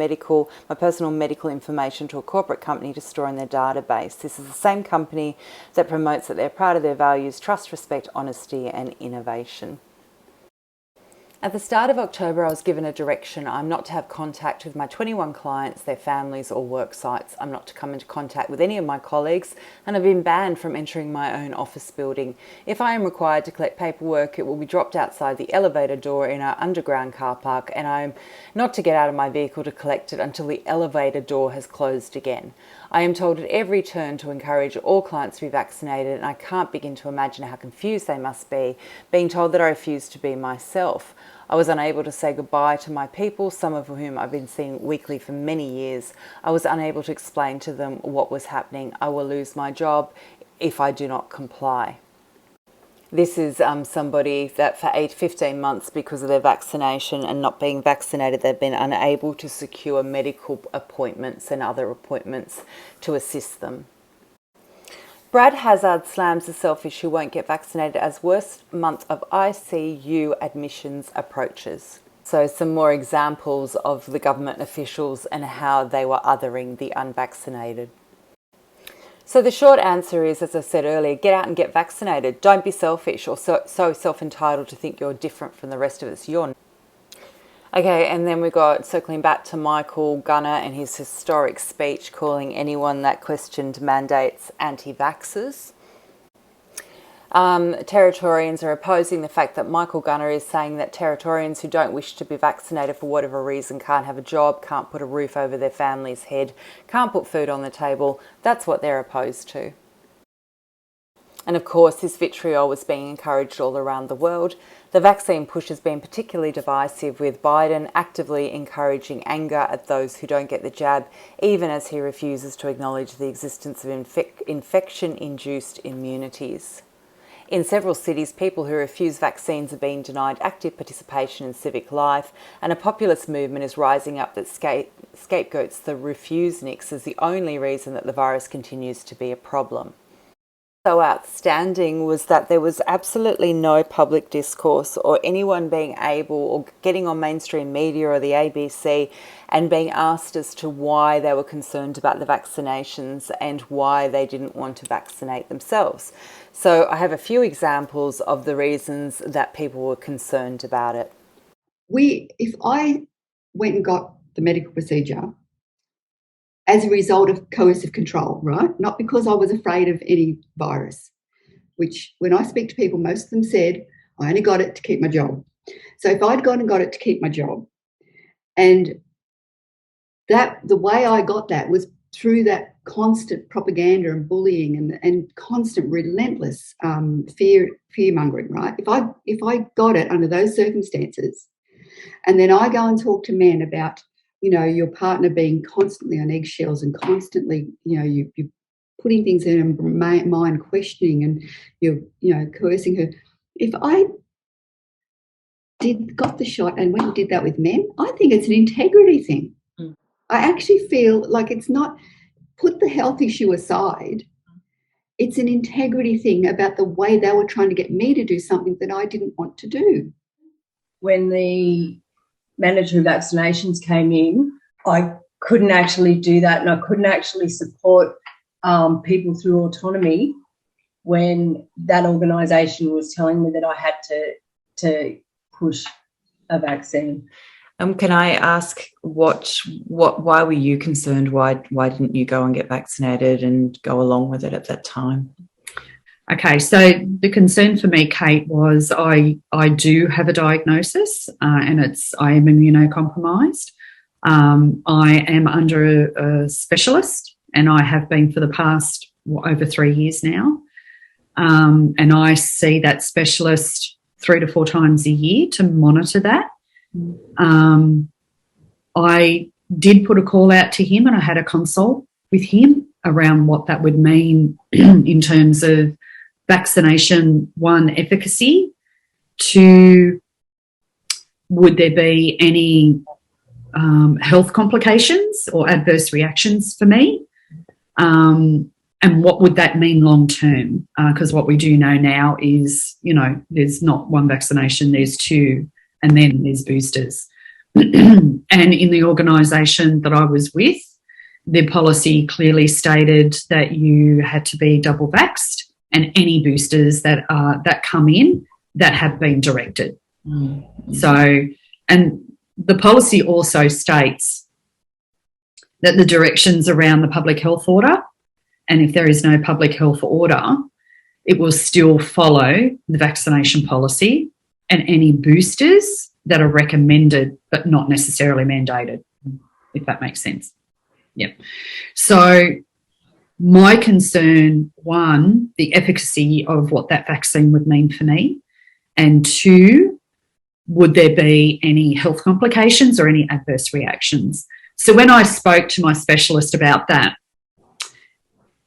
personal medical information to a corporate company to store in their database. This is the same company that promotes that they're proud of their values, trust, respect, honesty and innovation. At the start of October, I was given a direction. I'm not to have contact with my 21 clients, their families or work sites. I'm not to come into contact with any of my colleagues, and I've been banned from entering my own office building. If I am required to collect paperwork, it will be dropped outside the elevator door in our underground car park, and I am not to get out of my vehicle to collect it until the elevator door has closed again. I am told at every turn to encourage all clients to be vaccinated, and I can't begin to imagine how confused they must be, being told that I refuse to be myself. I was unable to say goodbye to my people, some of whom I've been seeing weekly for many years. I was unable to explain to them what was happening. I will lose my job if I do not comply. This is somebody that for 15 months, because of their vaccination and not being vaccinated, they've been unable to secure medical appointments and other appointments to assist them. Brad Hazard slams the selfish who won't get vaccinated as worst month of ICU admissions approaches. So some more examples of the government officials and how they were othering the unvaccinated. So the short answer is, as I said earlier, get out and get vaccinated. Don't be selfish or so self-entitled to think you're different from the rest of us. You're not. Okay, and then we got circling back to Michael Gunner and his historic speech calling anyone that questioned mandates anti-vaxxers. Territorians are opposing the fact that Michael Gunner is saying that Territorians who don't wish to be vaccinated for whatever reason can't have a job, can't put a roof over their family's head, can't put food on the table. That's what they're opposed to. And of course, this vitriol was being encouraged all around the world. The vaccine push has been particularly divisive, with Biden actively encouraging anger at those who don't get the jab, even as he refuses to acknowledge the existence of infection-induced immunities. In several cities, people who refuse vaccines are being denied active participation in civic life, and a populist movement is rising up that scapegoats the refuseniks as the only reason that the virus continues to be a problem. So outstanding was that there was absolutely no public discourse or anyone being able or getting on mainstream media or the ABC and being asked as to why they were concerned about the vaccinations and why they didn't want to vaccinate themselves. So I have a few examples of the reasons that people were concerned about it. If I went and got the medical procedure as a result of coercive control, right? Not because I was afraid of any virus, which when I speak to people, most of them said, I only got it to keep my job. So if I'd gone and got it to keep my job, and that the way I got that was through that constant propaganda and bullying and constant relentless fear-mongering, right? If I got it under those circumstances, and then I go and talk to men about, you know, your partner being constantly on eggshells and constantly, you know, you're putting things in her mind, questioning, and you're, you know, coercing her. If I got the shot and went and did that with men, I think it's an integrity thing. I actually feel like it's not, put the health issue aside, it's an integrity thing about the way they were trying to get me to do something that I didn't want to do. When the mandatory vaccinations came in, I couldn't actually do that, and I couldn't actually support people through autonomy when that organisation was telling me that I had to push a vaccine. Can I ask why were you concerned? Why didn't you go and get vaccinated and go along with it at that time? Okay, so the concern for me, Kate, was I do have a diagnosis, and I am immunocompromised. I am under a specialist, and I have been for the past over 3 years now. And I see that specialist 3 to 4 times a year to monitor that. I did put a call out to him, and I had a consult with him around what that would mean in terms of vaccination, 1, efficacy, 2, would there be any health complications or adverse reactions for me? And what would that mean long term? Because what we do know now is, there's not 1 vaccination, there's 2, and then there's boosters. And in the organisation that I was with, their policy clearly stated that you had to be double vaxxed, and any boosters that come in that have been directed. So, and the policy also states that the directions around the public health order, and if there is no public health order, it will still follow the vaccination policy and any boosters that are recommended but not necessarily mandated, if that makes sense. Yep. So my concern, 1, the efficacy of what that vaccine would mean for me, and 2, would there be any health complications or any adverse reactions? So when I spoke to my specialist about that,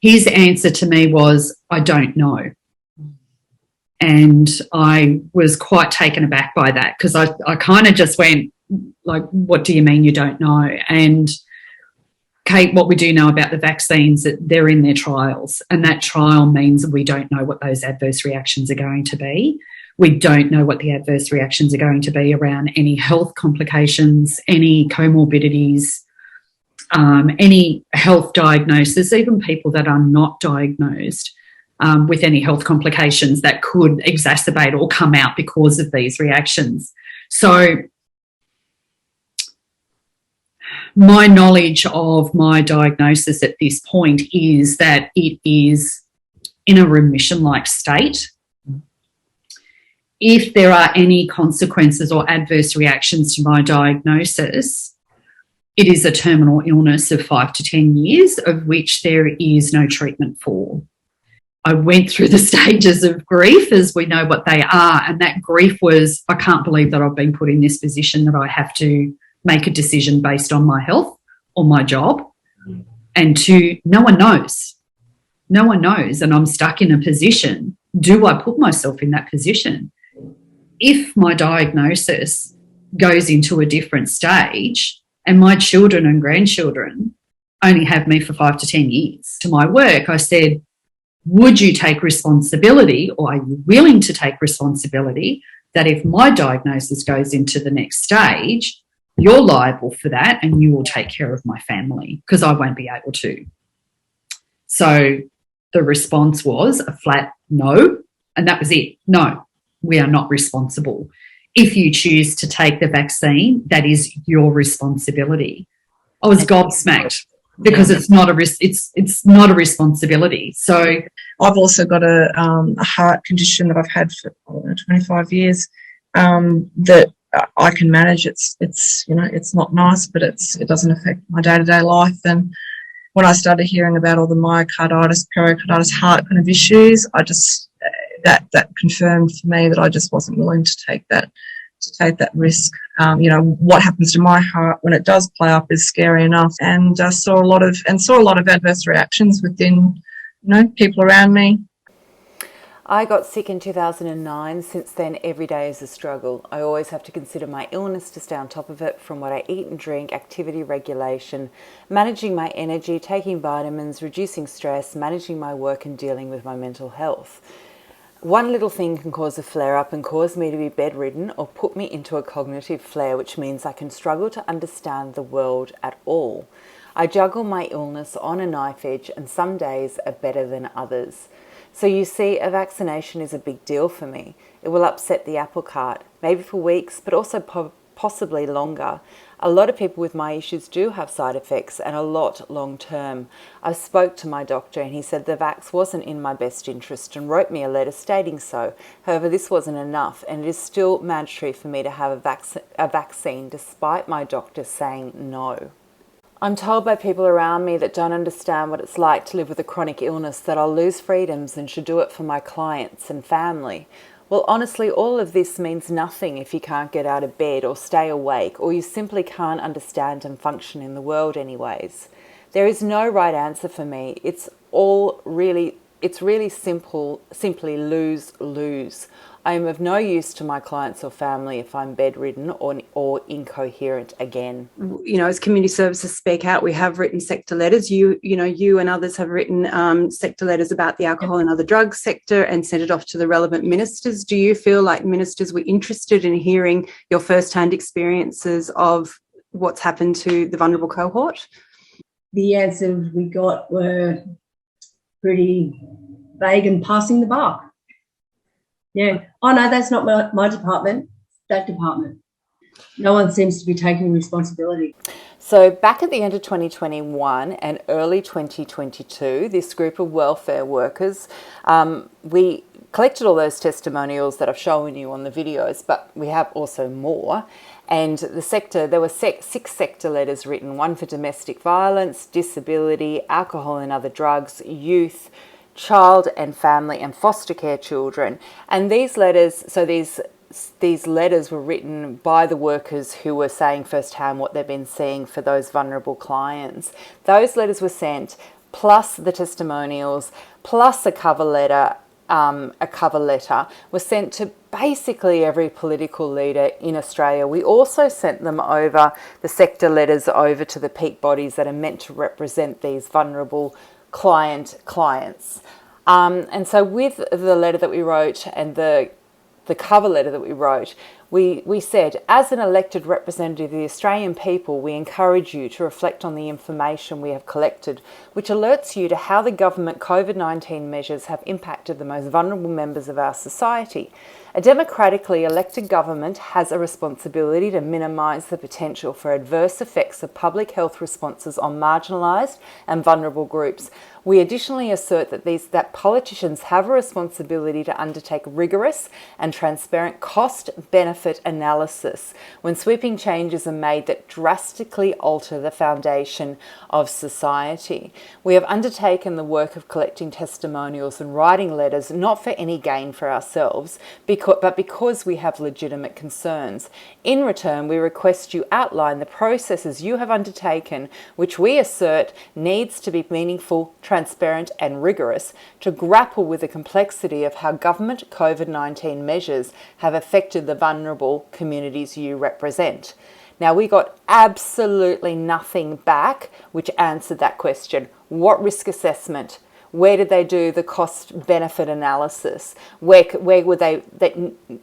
his answer to me was, I don't know. And I was quite taken aback by that, because I kind of just went, like, what do you mean you don't know? And Kate, what we do know about the vaccines, that they're in their trials, and that trial means we don't know what those adverse reactions are going to be. We don't know what the adverse reactions are going to be around any health complications, any comorbidities, any health diagnosis, even people that are not diagnosed with any health complications that could exacerbate or come out because of these reactions. So my knowledge of my diagnosis at this point is that it is in a remission-like state. If there are any consequences or adverse reactions to my diagnosis, it is a terminal illness of 5 to 10 years, of which there is no treatment for. I went through the stages of grief, as we know what they are, and that grief was, I can't believe that I've been put in this position, that I have to make a decision based on my health or my job. And 2, no one knows. No one knows, and I'm stuck in a position. Do I put myself in that position? If my diagnosis goes into a different stage and my children and grandchildren only have me for 5 to 10 years, to my work, I said, would you take responsibility, or are you willing to take responsibility that if my diagnosis goes into the next stage, you're liable for that and you will take care of my family, because I won't be able to? So the response was a flat no, and that was it. No, we are not responsible. If you choose to take the vaccine, that is your responsibility. I was gobsmacked, because it's not a responsibility. So I've also got a heart condition that I've had for 25 years that I can manage. It's not nice, but it doesn't affect my day-to-day life. And when I started hearing about all the myocarditis, pericarditis, heart kind of issues, I just that confirmed for me that I just wasn't willing to take that risk. What happens to my heart when it does play up is scary enough, and saw a lot of adverse reactions within people around me. I got sick in 2009. Since then, every day is a struggle. I always have to consider my illness to stay on top of it, from what I eat and drink, activity regulation, managing my energy, taking vitamins, reducing stress, managing my work, and dealing with my mental health. One little thing can cause a flare-up and cause me to be bedridden or put me into a cognitive flare, which means I can struggle to understand the world at all. I juggle my illness on a knife edge, and some days are better than others. So you see, a vaccination is a big deal for me. It will upset the apple cart, maybe for weeks, but also possibly longer. A lot of people with my issues do have side effects, and a lot long term. I spoke to my doctor and he said the vax wasn't in my best interest and wrote me a letter stating so. However, this wasn't enough, and it is still mandatory for me to have a vaccine despite my doctor saying no. I'm told by people around me that don't understand what it's like to live with a chronic illness that I'll lose freedoms and should do it for my clients and family. Well, honestly, all of this means nothing if you can't get out of bed or stay awake, or you simply can't understand and function in the world anyways. There is no right answer for me. It's really simple, simply lose-lose. I am of no use to my clients or family if I'm bedridden or incoherent again. You know, as community services speak out, we have written sector letters. You and others have written sector letters about the alcohol and other drugs sector and sent it off to the relevant ministers. Do you feel like ministers were interested in hearing your first-hand experiences of what's happened to the vulnerable cohort? The answers we got were pretty vague and passing the buck. Yeah. Oh, no, that's not my department, that department. No one seems to be taking responsibility. So back at the end of 2021 and early 2022, this group of welfare workers, we collected all those testimonials that I've shown you on the videos, but we have also more. And there were 6 sector letters written, one for domestic violence, disability, alcohol and other drugs, youth, child and family and foster care children. And these letters, these letters were written by the workers who were saying firsthand what they've been seeing for those vulnerable clients. Those letters were sent, plus the testimonials, plus a cover letter was sent to basically every political leader in Australia. We also sent them over, the sector letters over to the peak bodies that are meant to represent these vulnerable clients. And so with the letter that we wrote and the cover letter that we wrote, we said, as an elected representative of the Australian people, we encourage you to reflect on the information we have collected, which alerts you to how the government COVID-19 measures have impacted the most vulnerable members of our society. A democratically elected government has a responsibility to minimise the potential for adverse effects of public health responses on marginalised and vulnerable groups. We additionally assert that politicians have a responsibility to undertake rigorous and transparent cost-benefit analysis when sweeping changes are made that drastically alter the foundation of society. We have undertaken the work of collecting testimonials and writing letters not for any gain for ourselves, but because we have legitimate concerns. In return, we request you outline the processes you have undertaken, which we assert needs to be meaningful, transparent and rigorous to grapple with the complexity of how government COVID-19 measures have affected the vulnerable communities you represent. Now, we got absolutely nothing back which answered that question. What risk assessment? Where did they do the cost-benefit analysis? Where were they?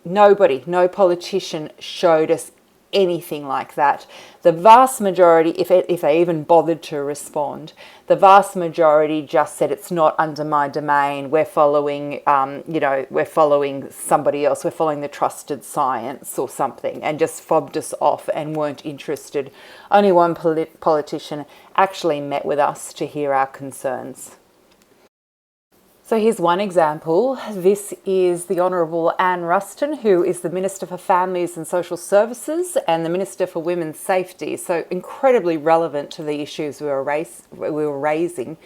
No politician showed us anything like that. The vast majority, if they even bothered to respond, the vast majority just said it's not under my domain. We're following, we're following somebody else. We're following the trusted science or something, and just fobbed us off and weren't interested. Only one politician actually met with us to hear our concerns. So here's one example. This is the Honourable Anne Ruston, who is the Minister for Families and Social Services and the Minister for Women's Safety. So incredibly relevant to the issues we were raising.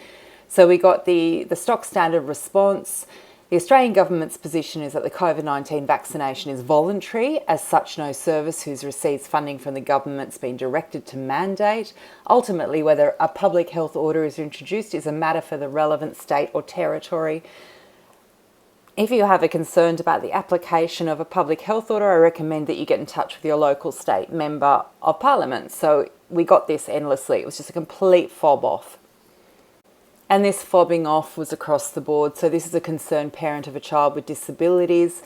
So we got the stock standard response. The Australian government's position is that the COVID-19 vaccination is voluntary. As such, no service who receives funding from the government's been directed to mandate. Ultimately, whether a public health order is introduced is a matter for the relevant state or territory. If you have a concern about the application of a public health order, I recommend that you get in touch with your local state member of parliament. So we got this endlessly. It was just a complete fob off. And this fobbing off was across the board. So this is a concerned parent of a child with disabilities.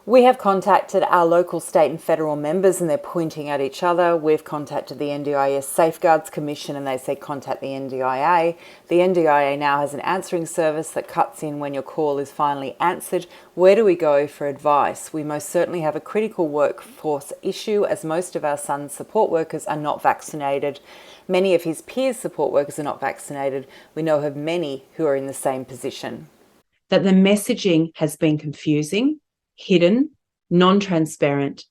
We have contacted our local, state and federal members and they're pointing at each other. We've contacted the NDIS Safeguards Commission and they say contact the NDIA. The NDIA now has an answering service that cuts in when your call is finally answered. Where do we go for advice? We most certainly have a critical workforce issue as most of our son's support workers are not vaccinated. Many of his peers' support workers are not vaccinated. We know of many who are in the same position. That the messaging has been confusing, hidden, non-transparent.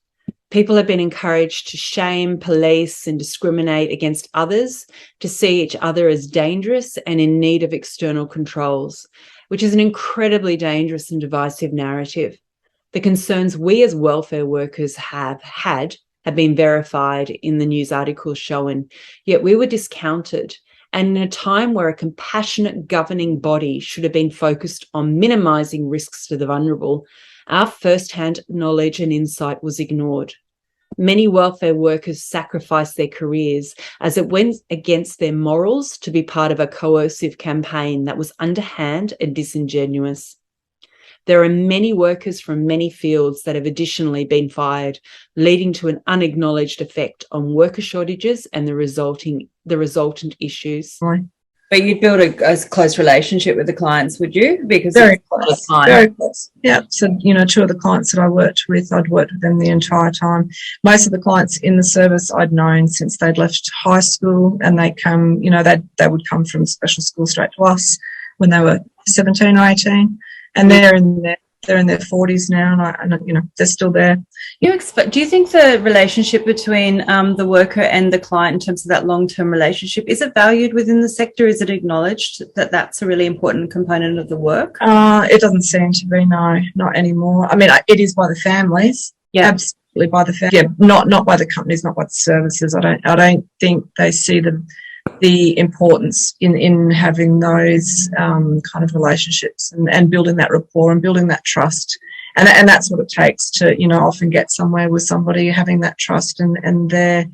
People have been encouraged to shame, police and discriminate against others, to see each other as dangerous and in need of external controls, which is an incredibly dangerous and divisive narrative. The concerns we as welfare workers have been verified in the news articles shown, yet we were discounted. And in a time where a compassionate governing body should have been focused on minimising risks to the vulnerable, our first-hand knowledge and insight was ignored. Many welfare workers sacrificed their careers as it went against their morals to be part of a coercive campaign that was underhand and disingenuous. There are many workers from many fields that have additionally been fired, leading to an unacknowledged effect on worker shortages and the resultant issues. But you'd build a close relationship with the clients, would you? Because very close. Very close. Yeah. So, two of the clients that I worked with, I'd worked with them the entire time. Most of the clients in the service I'd known since they'd left high school, and they come, they would come from special school straight to us when they were 17 or 18. And they're in their 40s now, and they're still there. Do you think the relationship between the worker and the client, in terms of that long-term relationship, is it valued within the sector? Is it acknowledged that that's a really important component of the work? It doesn't seem to be, no, not anymore. I mean, it is by the families. Yeah, absolutely by the families. Yeah, not by the companies, not by the services. I don't think they see the importance in having those kind of relationships and building that rapport and building that trust. And that's what it takes to, often get somewhere with somebody, having that trust and their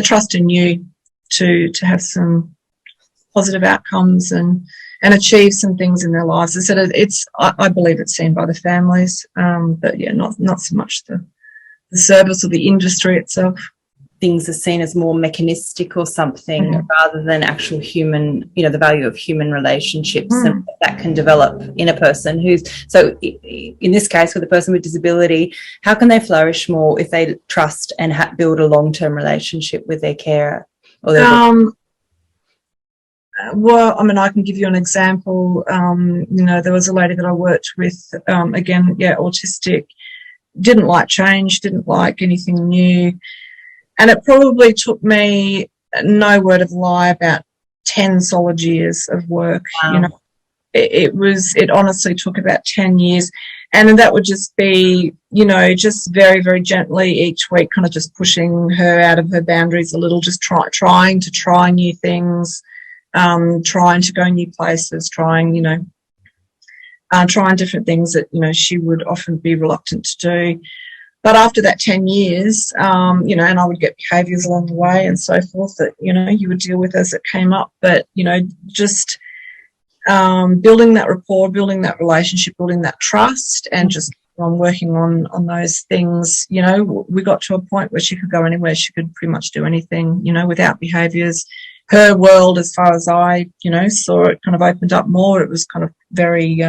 trust in you to have some positive outcomes and achieve some things in their lives. I believe it's seen by the families, but yeah, not so much the service or the industry itself. Things are seen as more mechanistic or something rather than actual human, the value of human relationships and that can develop in a person so in this case with a person with disability, how can they flourish more if they trust and build a long-term relationship with their carer? Or their well, I mean, I can give you an example. There was a lady that I worked with, autistic, didn't like change, didn't like anything new. And it probably took me, no word of lie, about 10 solid years of work. Wow. It honestly took about 10 years. And that would just be, just very, very gently each week, kind of just pushing her out of her boundaries a little, just trying to try new things, trying to go new places, trying different things that, she would often be reluctant to do. But after that 10 years, and I would get behaviours along the way and so forth that, you would deal with as it came up. But, just building that rapport, building that relationship, building that trust and just working on those things, we got to a point where she could go anywhere. She could pretty much do anything, without behaviours. Her world, as far as I, saw it, kind of opened up more. It was kind of very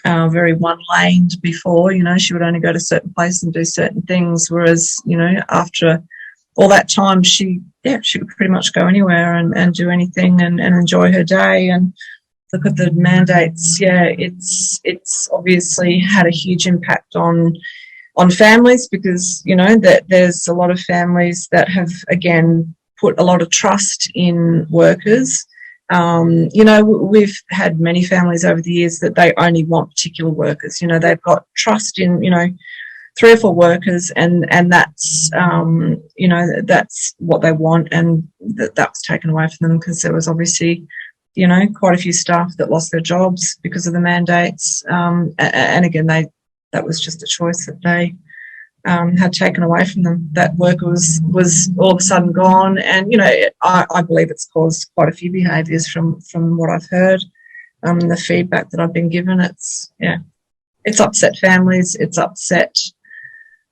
one-laned before, she would only go to certain places and do certain things, whereas, after all that time, she could pretty much go anywhere and do anything and enjoy her day. And look at the mandates, it's obviously had a huge impact on families because, that there's a lot of families that have, again, put a lot of trust in workers. We've had many families over the years that they only want particular workers. They've got trust in, 3 or 4 workers and that's, that's what they want. And that was taken away from them because there was obviously, quite a few staff that lost their jobs because of the mandates. And again, that was just a choice that they had taken away from them. That work was all of a sudden gone, and I believe it's caused quite a few behaviours from what I've heard, the feedback that I've been given. it's upset families, it's upset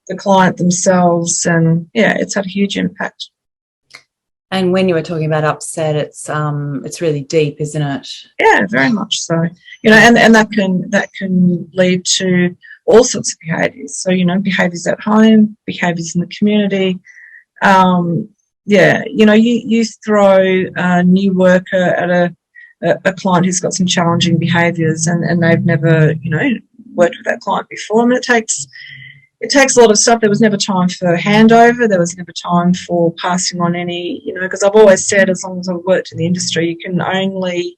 the client themselves, and yeah, it's had a huge impact. And when you were talking about upset, it's really deep, isn't it? Yeah, very much so. You know, and that can lead to all sorts of behaviours. So, you know, behaviours at home, behaviours in the community. Yeah, you know, you throw a new worker at a client who's got some challenging behaviours, and they've never, you know, worked with that client before. I mean, it takes a lot of stuff. There was never time for handover. There was never time for passing on any, you know, because I've always said, as long as I've worked in the industry, you can only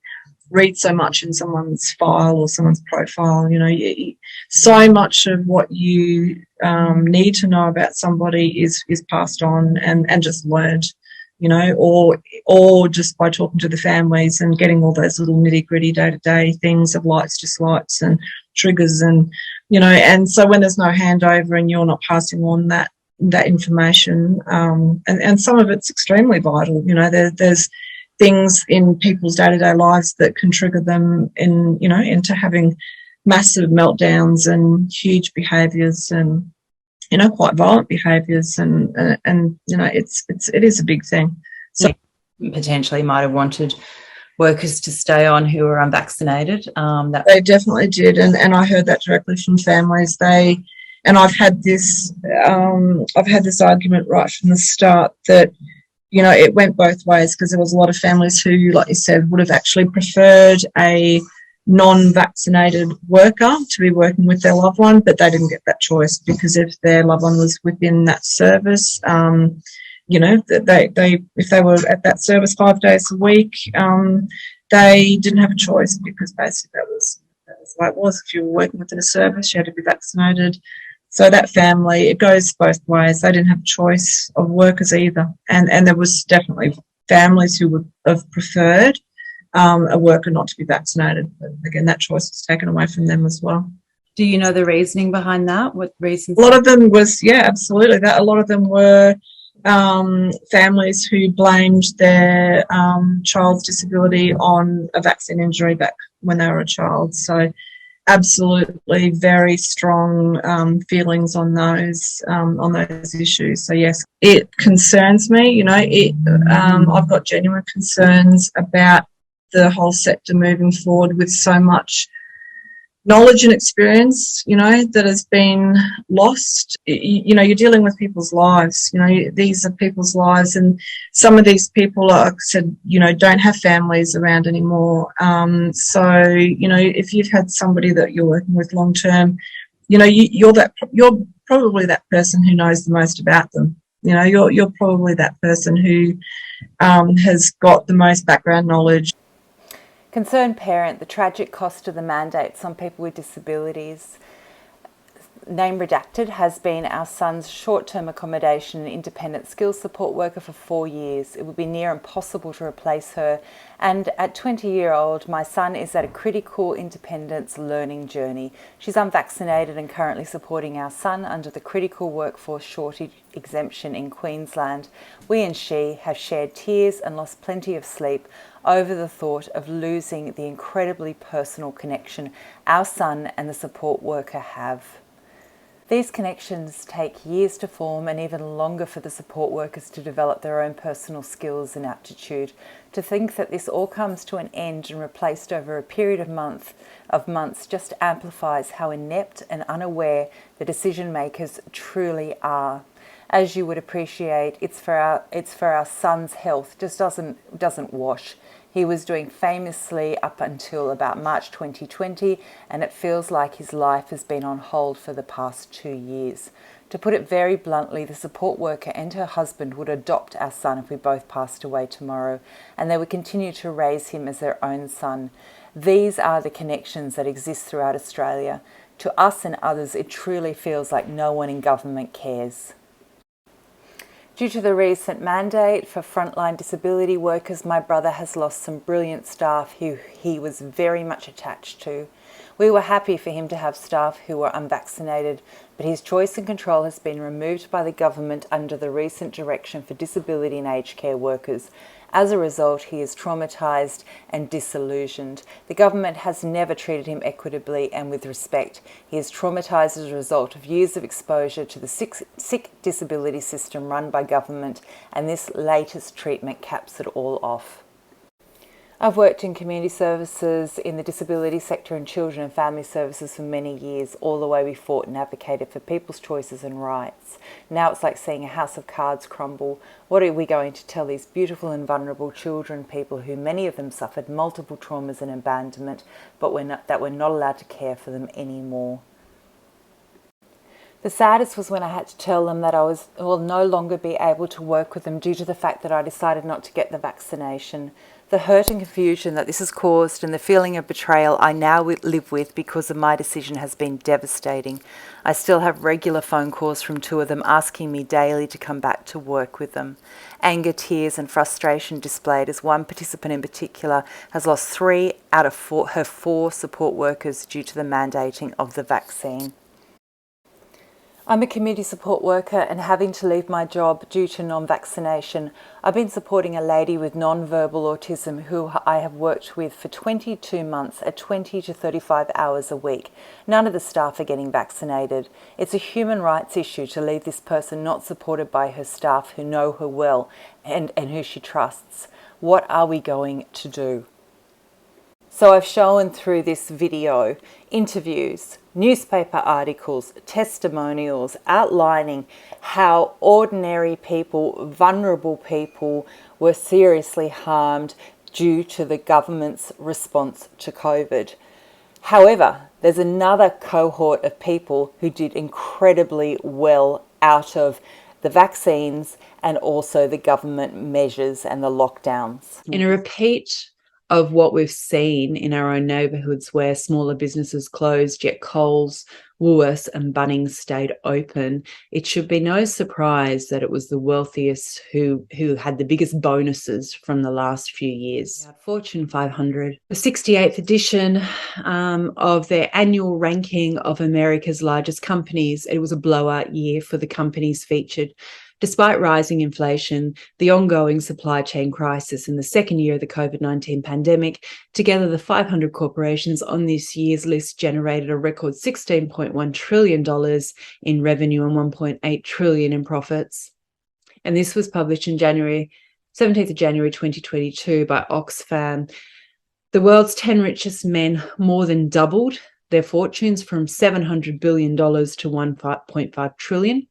read so much in someone's file or someone's profile. You know, so much of what you need to know about somebody is passed on and just learned, you know, or just by talking to the families and getting all those little nitty-gritty day-to-day things of likes, dislikes and triggers, and, you know, and so when there's no handover and you're not passing on that information, and some of it's extremely vital, you know, there's things in people's day-to-day lives that can trigger them into having massive meltdowns and huge behaviours and, you know, quite violent behaviours, and you know, it is a big thing. So potentially might have wanted workers to stay on who were unvaccinated. They definitely did, and I heard that directly from families. And I've had this argument right from the start that, you know, it went both ways, because there was a lot of families who, like you said, would have actually preferred a non-vaccinated worker to be working with their loved one, but they didn't get that choice, because if their loved one was within that service, you know, if they were at that service 5 days a week, they didn't have a choice, because basically that was the way it was. If you were working within a service, you had to be vaccinated. So that family, it goes both ways. They didn't have a choice of workers either. And there was definitely families who would have preferred a worker not to be vaccinated. But again, that choice was taken away from them as well. Do you know the reasoning behind that? What reasons? A lot of them was, yeah, absolutely. A lot of them were families who blamed their child's disability on a vaccine injury back when they were a child. So absolutely very strong feelings on those issues. So yes, it concerns me. You know, I've got genuine concerns about the whole sector moving forward with so much knowledge and experience, you know, that has been lost. You know, you're dealing with people's lives. You know, these are people's lives, and some of these people, like I said, you know, don't have families around anymore. So, you know, if you've had somebody that you're working with long term, you know, you're probably that person who knows the most about them. You know, you're probably that person who has got the most background knowledge. Concerned parent, the tragic cost of the mandates on people with disabilities, name redacted, has been our son's short-term accommodation and independent skills support worker for 4 years. It would be near impossible to replace her. And at 20-year-old, my son is at a critical independence learning journey. She's unvaccinated and currently supporting our son under the critical workforce shortage exemption in Queensland. We and she have shared tears and lost plenty of sleep over the thought of losing the incredibly personal connection our son and the support worker have. These connections take years to form, and even longer for the support workers to develop their own personal skills and aptitude. To think that this all comes to an end and replaced over a period of months just amplifies how inept and unaware the decision makers truly are. As you would appreciate, it's for our son's health. Just doesn't wash. He was doing famously up until about March 2020, and it feels like his life has been on hold for the past 2 years. To put it very bluntly, the support worker and her husband would adopt our son if we both passed away tomorrow, and they would continue to raise him as their own son. These are the connections that exist throughout Australia. To us and others, it truly feels like no one in government cares. Due to the recent mandate for frontline disability workers, my brother has lost some brilliant staff who he was very much attached to. We were happy for him to have staff who were unvaccinated, but his choice and control has been removed by the government under the recent direction for disability and aged care workers. As a result, he is traumatised and disillusioned. The government has never treated him equitably and with respect. He is traumatised as a result of years of exposure to the sick disability system run by government, and this latest treatment caps it all off. I've worked in community services, in the disability sector and children and family services for many years. All the way we fought and advocated for people's choices and rights. Now it's like seeing a house of cards crumble. What are we going to tell these beautiful and vulnerable children, people who many of them suffered multiple traumas and abandonment, but that we're not allowed to care for them anymore? The saddest was when I had to tell them that I will no longer be able to work with them due to the fact that I decided not to get the vaccination. The hurt and confusion that this has caused and the feeling of betrayal I now live with because of my decision has been devastating. I still have regular phone calls from two of them asking me daily to come back to work with them. Anger, tears and frustration displayed as one participant in particular has lost 3 out of her 4 support workers due to the mandating of the vaccine. I'm a community support worker, and having to leave my job due to non-vaccination, I've been supporting a lady with non-verbal autism who I have worked with for 22 months at 20 to 35 hours a week. None of the staff are getting vaccinated. It's a human rights issue to leave this person not supported by her staff who know her well and who she trusts. What are we going to do? So I've shown through this video interviews, newspaper articles, testimonials outlining how ordinary people, vulnerable people were seriously harmed due to the government's response to COVID. However, there's another cohort of people who did incredibly well out of the vaccines and also the government measures and the lockdowns. In a repeat of what we've seen in our own neighbourhoods where smaller businesses closed, yet Coles, Woolworths and Bunnings stayed open, it should be no surprise that it was the wealthiest who had the biggest bonuses from the last few years. Fortune 500, the 68th edition of their annual ranking of America's largest companies. It was a blowout year for the companies featured. Despite rising inflation, the ongoing supply chain crisis and the second year of the COVID-19 pandemic, together the 500 corporations on this year's list generated a record $16.1 trillion in revenue and $1.8 trillion in profits. And this was published in 17th of January 2022 by Oxfam. The world's 10 richest men more than doubled their fortunes from $700 billion to $1.5 trillion.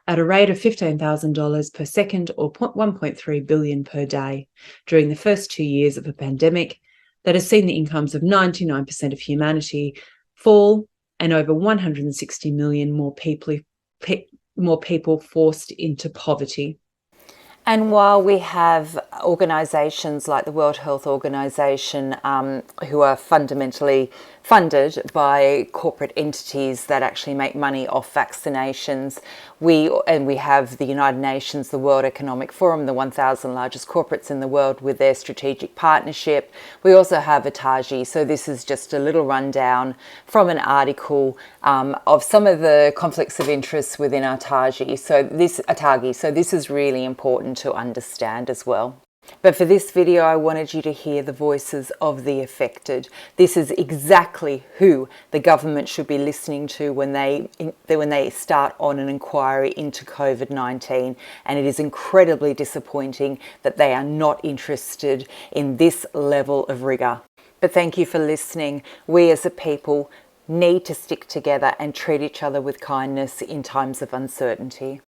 At a rate of $15,000 per second or $1.3 billion per day during the first 2 years of a pandemic that has seen the incomes of 99% of humanity fall and over 160 million more people forced into poverty. And while we have organisations like the World Health Organization who are fundamentally funded by corporate entities that actually make money off vaccinations, we have the United Nations, the World Economic Forum, the 1,000 largest corporates in the world with their strategic partnership. We also have ATAGI. So this is just a little rundown from an article of some of the conflicts of interest within ATAGI. So this is really important to understand as well. But for this video, I wanted you to hear the voices of the affected. This is exactly who the government should be listening to when they start on an inquiry into COVID-19. And it is incredibly disappointing that they are not interested in this level of rigour. But thank you for listening. We as a people need to stick together and treat each other with kindness in times of uncertainty.